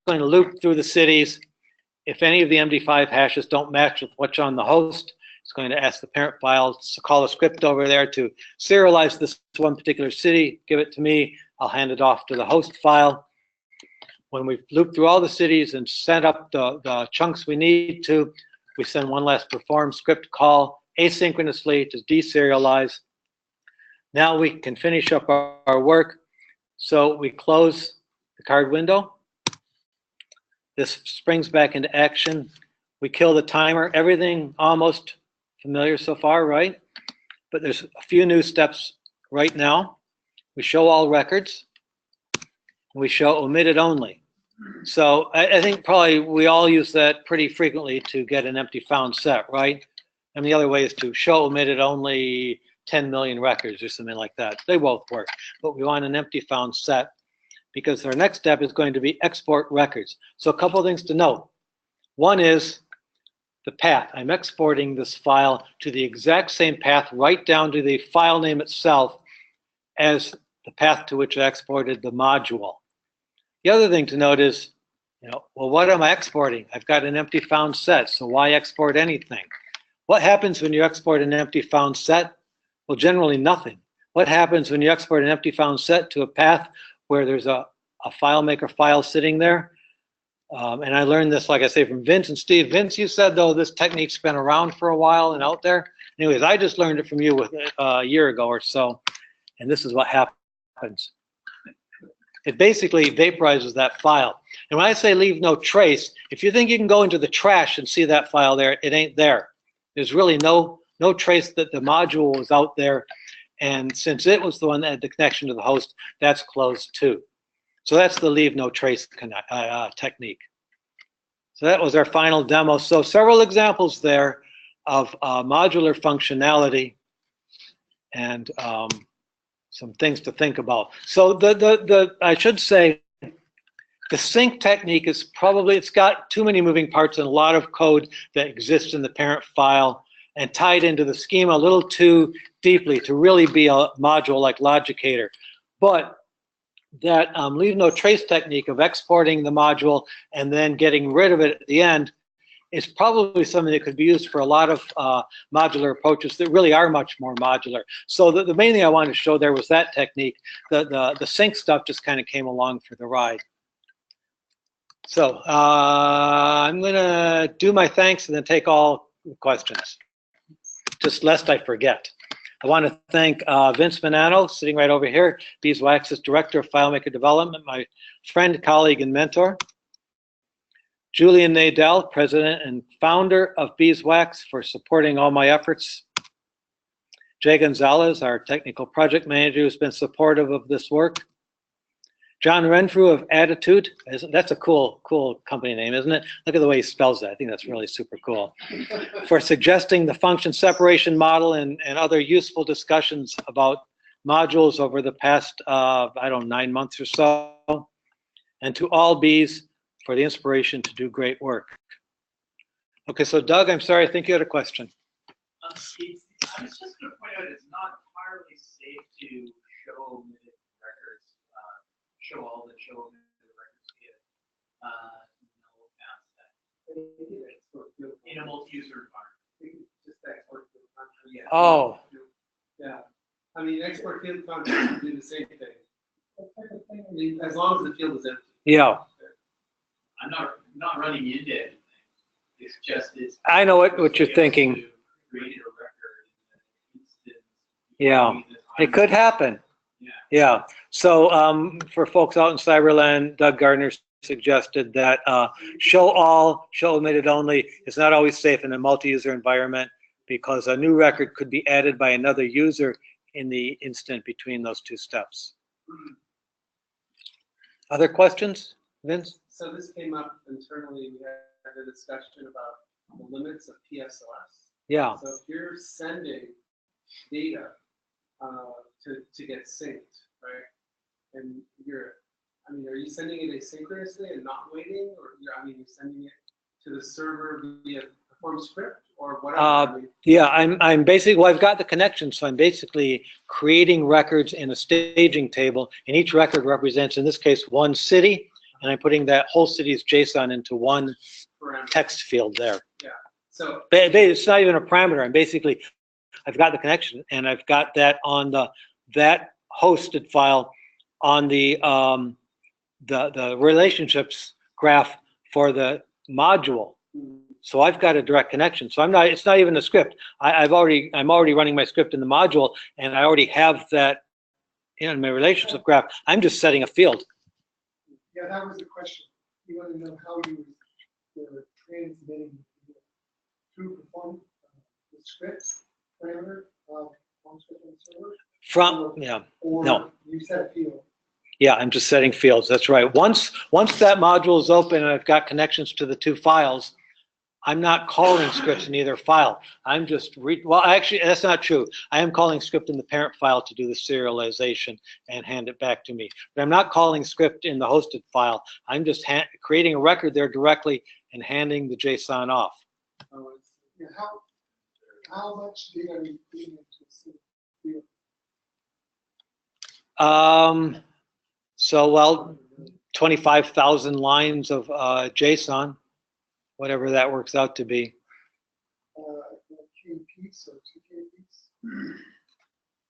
going to loop through the cities. If any of the MD5 hashes don't match with what's on the host, it's going to ask the parent file to call a script over there to serialize this one particular city, give it to me, I'll hand it off to the host file. When we've looped through all the cities and set up the chunks we need to, we send one last perform script call asynchronously to deserialize. Now we can finish up our work. So we close the card window. This springs back into action. We kill the timer. Everything almost familiar so far, right? But there's a few new steps right now. We show all records. We show omitted only. So I think probably we all use that pretty frequently to get an empty found set, right? And the other way is to show omitted only 10 million records or something like that. They both work, but we want an empty found set because our next step is going to be export records. So a couple of things to note. One is the path. I'm exporting this file to the exact same path right down to the file name itself as the path to which I exported the module. The other thing to note is, well, what am I exporting? I've got an empty found set, so why export anything? What happens when you export an empty found set? Well, generally nothing. What happens when you export an empty found set to a path where there's a FileMaker file sitting there? And I learned this, like I say, from Vince and Steve. Vince, you said, though, this technique's been around for a while and out there. Anyways, I just learned it from you a year ago or so, and this is what happens. It basically vaporizes that file. And when I say leave no trace, if you think you can go into the trash and see that file there, it ain't there. There's really no trace that the module was out there. And since it was the one that had the connection to the host, that's closed too. So that's the leave no trace technique. So that was our final demo. So several examples there of modular functionality and some things to think about. So I should say the sync technique is probably, it's got too many moving parts and a lot of code that exists in the parent file and tied into the schema a little too deeply to really be a module like LogicAider. But that leave no trace technique of exporting the module and then getting rid of it at the end is probably something that could be used for a lot of modular approaches that really are much more modular. So the main thing I wanted to show there was that technique. The sync stuff just kind of came along for the ride. So I'm going to do my thanks and then take all questions, just lest I forget. I want to thank Vince Manano, sitting right over here, Beeswax's Director of FileMaker Development, my friend, colleague, and mentor. Julian Nadell, President and Founder of Beeswax, for supporting all my efforts. Jay Gonzalez, our Technical Project Manager, who's been supportive of this work. John Renfrew of Attitude, that's a cool company name, isn't it? Look at the way he spells that. I think that's really super cool. For suggesting the function separation model and other useful discussions about modules over the past, 9 months or so. And to all Bees for the inspiration to do great work. Okay, so Doug, I'm sorry, I think you had a question. I was just going to point out it's not entirely safe to show omitted records, show all the show omitted records in a multi-user environment. Just export field content. Yeah. Oh. Yeah. I mean, export field content can do the same thing. I mean, as long as the field is empty. Yeah. I'm not running into anything. It's just I know what you're thinking. Created a record in an instance. Yeah, it could happen. Yeah. Yeah. So for folks out in Cyberland, Doug Gardner suggested that show all, show omitted only is not always safe in a multi-user environment because a new record could be added by another user in the instant between those two steps. Other questions, Vince? So this came up internally. We had a discussion about the limits of PSOS. Yeah. So if you're sending data to get synced, right, and you're I mean, are you sending it asynchronously and not waiting, or you're sending it to the server via perform script or whatever? Yeah, I'm basically, well, I've got the connection, so I'm basically creating records in a staging table, and each record represents, in this case, one city, and I'm putting that whole city's JSON into one parameter. text field there. Yeah. So It's not even a parameter. I'm basically, I've got the connection, and I've got that on that hosted file on the relationships graph for the module. So I've got a direct connection. So it's not even a script. I'm already running my script in the module, and I already have that in my relationship graph. I'm just setting a field. Yeah, that was the question. You want to know how you were transmitting through perform the script parameter of perform script on the server? No. You set a field. Yeah, I'm just setting fields. That's right. Once that module is open and I've got connections to the two files, I'm not calling scripts in either file. I'm just well, actually, that's not true. I am calling script in the parent file to do the serialization and hand it back to me. But I'm not calling script in the hosted file. I'm just creating a record there directly and handing the JSON off. Yeah, how much data are you putting into a field? So, well, 25,000 lines of JSON, whatever that works out to be. KPs or 2 KPs?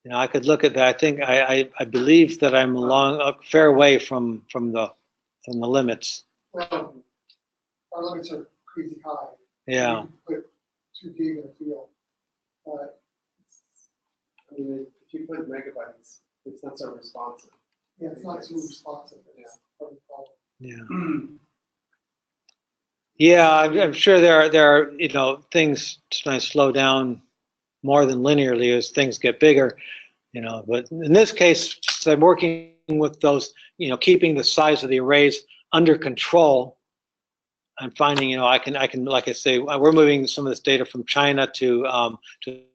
You know, I could look at that. I think I believe that I'm a fair way from the limits. Well, our limits are crazy high. Yeah. You put 2 gig in a field. I mean, if you put megabytes, it's not so responsive. Yeah, it's not so responsive. Yeah. Yeah, I'm sure there are things trying to slow down more than linearly as things get bigger, but in this case, so I'm working with those, keeping the size of the arrays under control. I'm finding, I can, like I say, we're moving some of this data from China to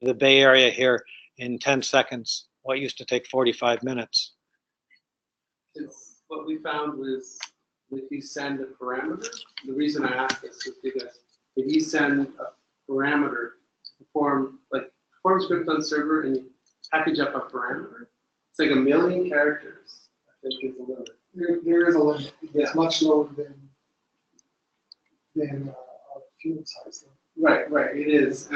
the Bay Area here in 10 seconds, what used to take 45 minutes. What we found was if you send a parameter, the reason I asked this is because if you send a parameter to perform script on server and you package up a parameter, it's like 1 million characters, I think is the limit. There is a limit. It's Yeah. much lower than our field size. Right, it is.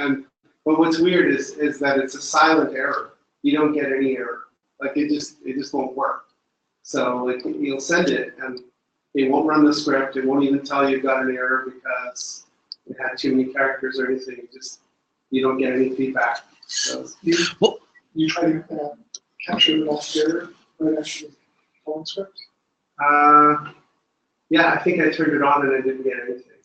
But what's weird is that it's a silent error. You don't get any error. It just won't work. So you'll send it and it won't run the script. It won't even tell you got an error because it had too many characters or anything. You don't get any feedback. So you try to capture the last error right after the phone script? Yeah, I think I turned it on and I didn't get anything.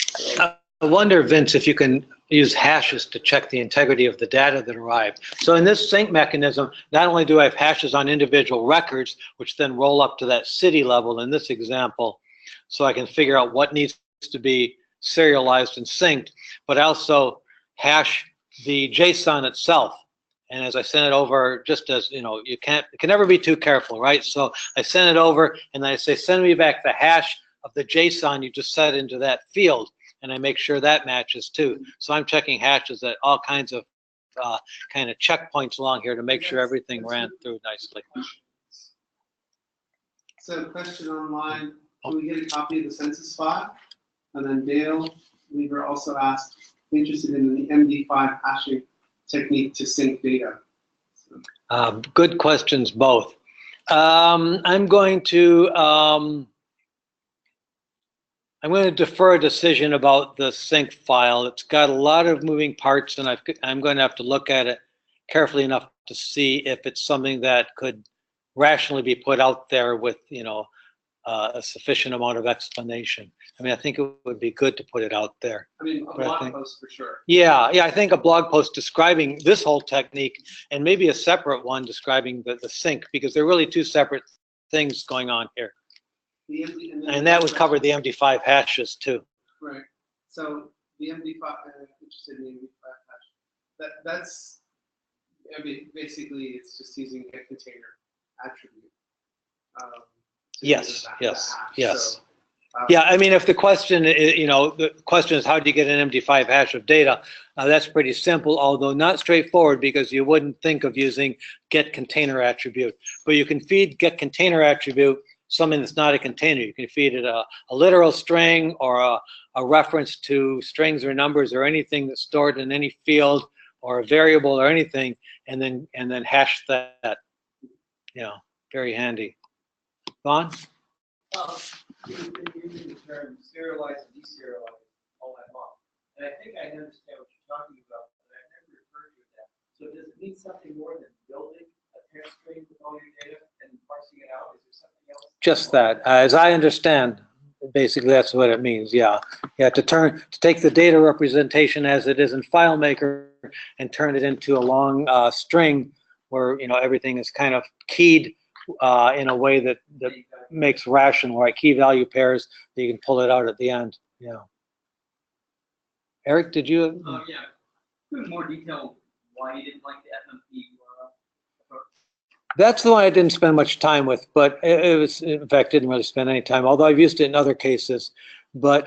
So. I wonder, Vince, if you can use hashes to check the integrity of the data that arrived. So in this sync mechanism, not only do I have hashes on individual records, which then roll up to that city level in this example, so I can figure out what needs to be serialized and synced, but I also hash the JSON itself. And as I send it over, just as, you can never be too careful, right? So I send it over and I say, send me back the hash of the JSON you just set into that field. And I make sure that matches too. So I'm checking hashes at all kinds of kind of checkpoints along here to make sure everything ran through nicely. So question online, can we get a copy of the census file? And then Dale Weaver also asked, interested in the MD5 hashing technique to sync data. So. Good questions, both. I'm going to defer a decision about the sync file. It's got a lot of moving parts, and I'm going to have to look at it carefully enough to see if it's something that could rationally be put out there with, a sufficient amount of explanation. I mean, I think it would be good to put it out there. I mean, a blog post for sure. Yeah, I think a blog post describing this whole technique and maybe a separate one describing the sync, because they're really two separate things going on here. And that would cover the MD5 hashes too. Right. So the MD5, interested in the MD5 hash. That's, I mean, basically it's just using a container attribute. Yes, yes, yes. So, Yeah, I mean, if the question, the question is how do you get an MD5 hash of data? That's pretty simple, although not straightforward because you wouldn't think of using get container attribute. But you can feed get container attribute something that's not a container. You can feed it a literal string or a reference to strings or numbers or anything that's stored in any field or a variable or anything, and then hash that. Very handy. Vaughn? You've been using the term serialized and deserialized all that long. And I think I understand what you're talking about, but I've never referred to that. So does it mean something more than building a text string with all your data and parsing it out? Is there something else? Just that. As I understand, basically that's what it means, yeah. You have to take the data representation as it is in FileMaker and turn it into a long string where, everything is kind of keyed in a way that makes rational, right? Key value pairs that you can pull it out at the end. Yeah. Eric, did you? Yeah. In more detail, why you didn't like the FMP approach? That's the one I didn't spend much time with, but it was, in fact, didn't really spend any time, although I've used it in other cases. But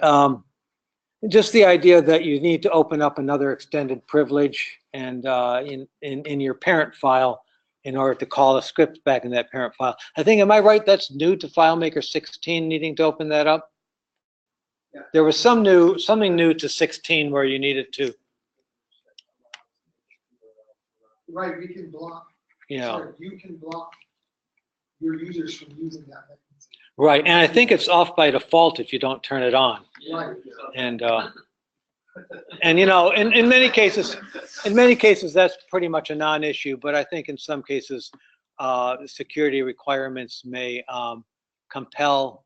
just the idea that you need to open up another extended privilege and in your parent file in order to call a script back in that parent file. I think, am I right, that's new to FileMaker 16, needing to open that up? Yeah. There was something new to 16 where you needed to. Right, we can block, sorry, you can block your users from using that mechanism. Right, and I think it's off by default if you don't turn it on. Right. And in many cases that's pretty much a non-issue, but I think in some cases security requirements may compel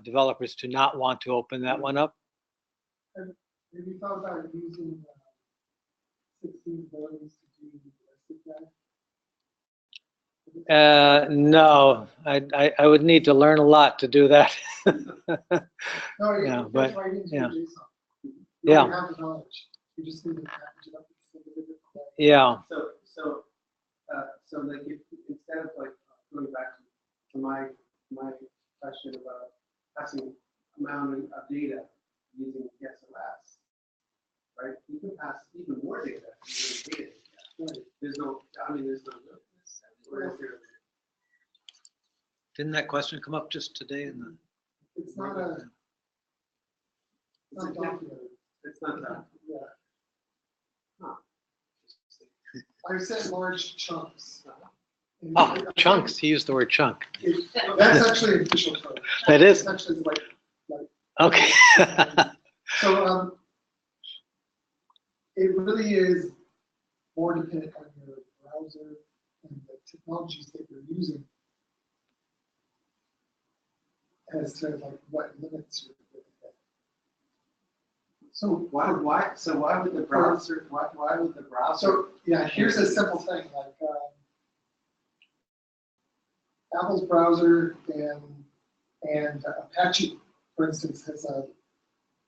developers to not want to open that one up. Have you thought about using 16 abilities to do the rest of that? No, I would need to learn a lot to do that. No, Yeah, it's but right into yeah. JSON. Yeah. You have the knowledge. You just need to package it up in a different way. Yeah. So like if instead of like going back to my question about passing amount of data using SLS, right? You can pass even more data using data. Right. There's no limit. Or is there? Didn't that question come up just today in the? It's not a. It's not documented. It's not that. Yeah. Huh. I said large chunks. And Oh, chunks. He used the word chunk. That's actually an official term. That is? It's actually like Okay. so it really is more dependent on your browser and the technologies that you're using as to like what limits you're going to hit. So why would the browser? Why would the browser? So yeah, here's a simple thing like Apple's browser and Apache, for instance, has a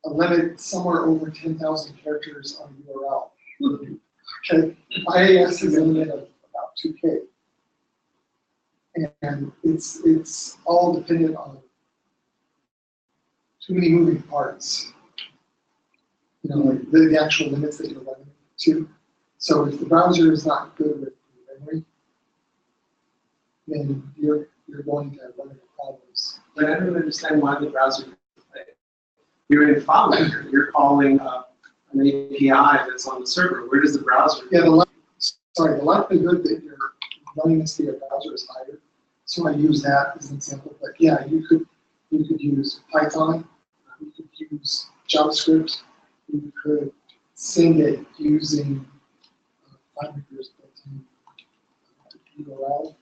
limit somewhere over 10,000 characters on URL. Okay, IAS is a limit of about 2K, and it's all dependent on too many moving parts. Like the actual limits that you're running to. So if the browser is not good with memory, then you're going to run into problems. But I don't understand why the browser. You're in FileMaker. You're calling an API that's on the server. Where does the browser? Yeah, the likelihood that you're running this via browser is higher. So I use that as an example. But yeah, you could use Python. You could use JavaScript. You could send it using FileMaker's built-in URL.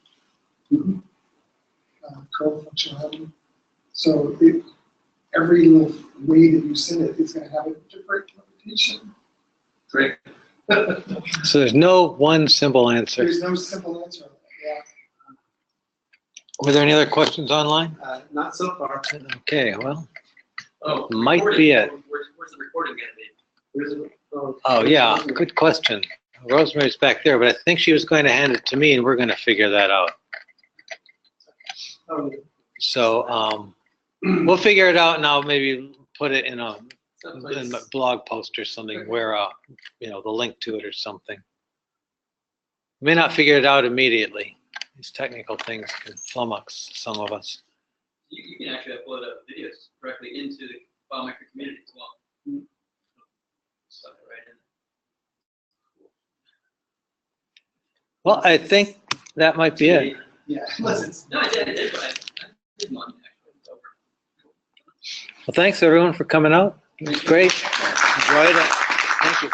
Curl functionality. So every little way that you send it is going to have a different limitation. Great. So there's no one simple answer. There's no simple answer on that. Yeah. Were there any other questions online? Not so far. Okay, well, Oh, might recording. be it. Where's the recording going to be? Oh, yeah, good question. Rosemary's back there, but I think she was going to hand it to me and we're going to figure that out. Oh, So we'll figure it out, and I'll maybe put it in a blog post or something where, you know, the link to it or something. May not figure it out immediately. These technical things can flummox some of us. You can actually upload videos directly into the FileMaker community as well. Stuff it right in there. Well, I think that might be it. Yeah, listen. No, I did, but I did one actually. It's over. Well, thanks everyone for coming out. It was great. Enjoyed it. Thank you.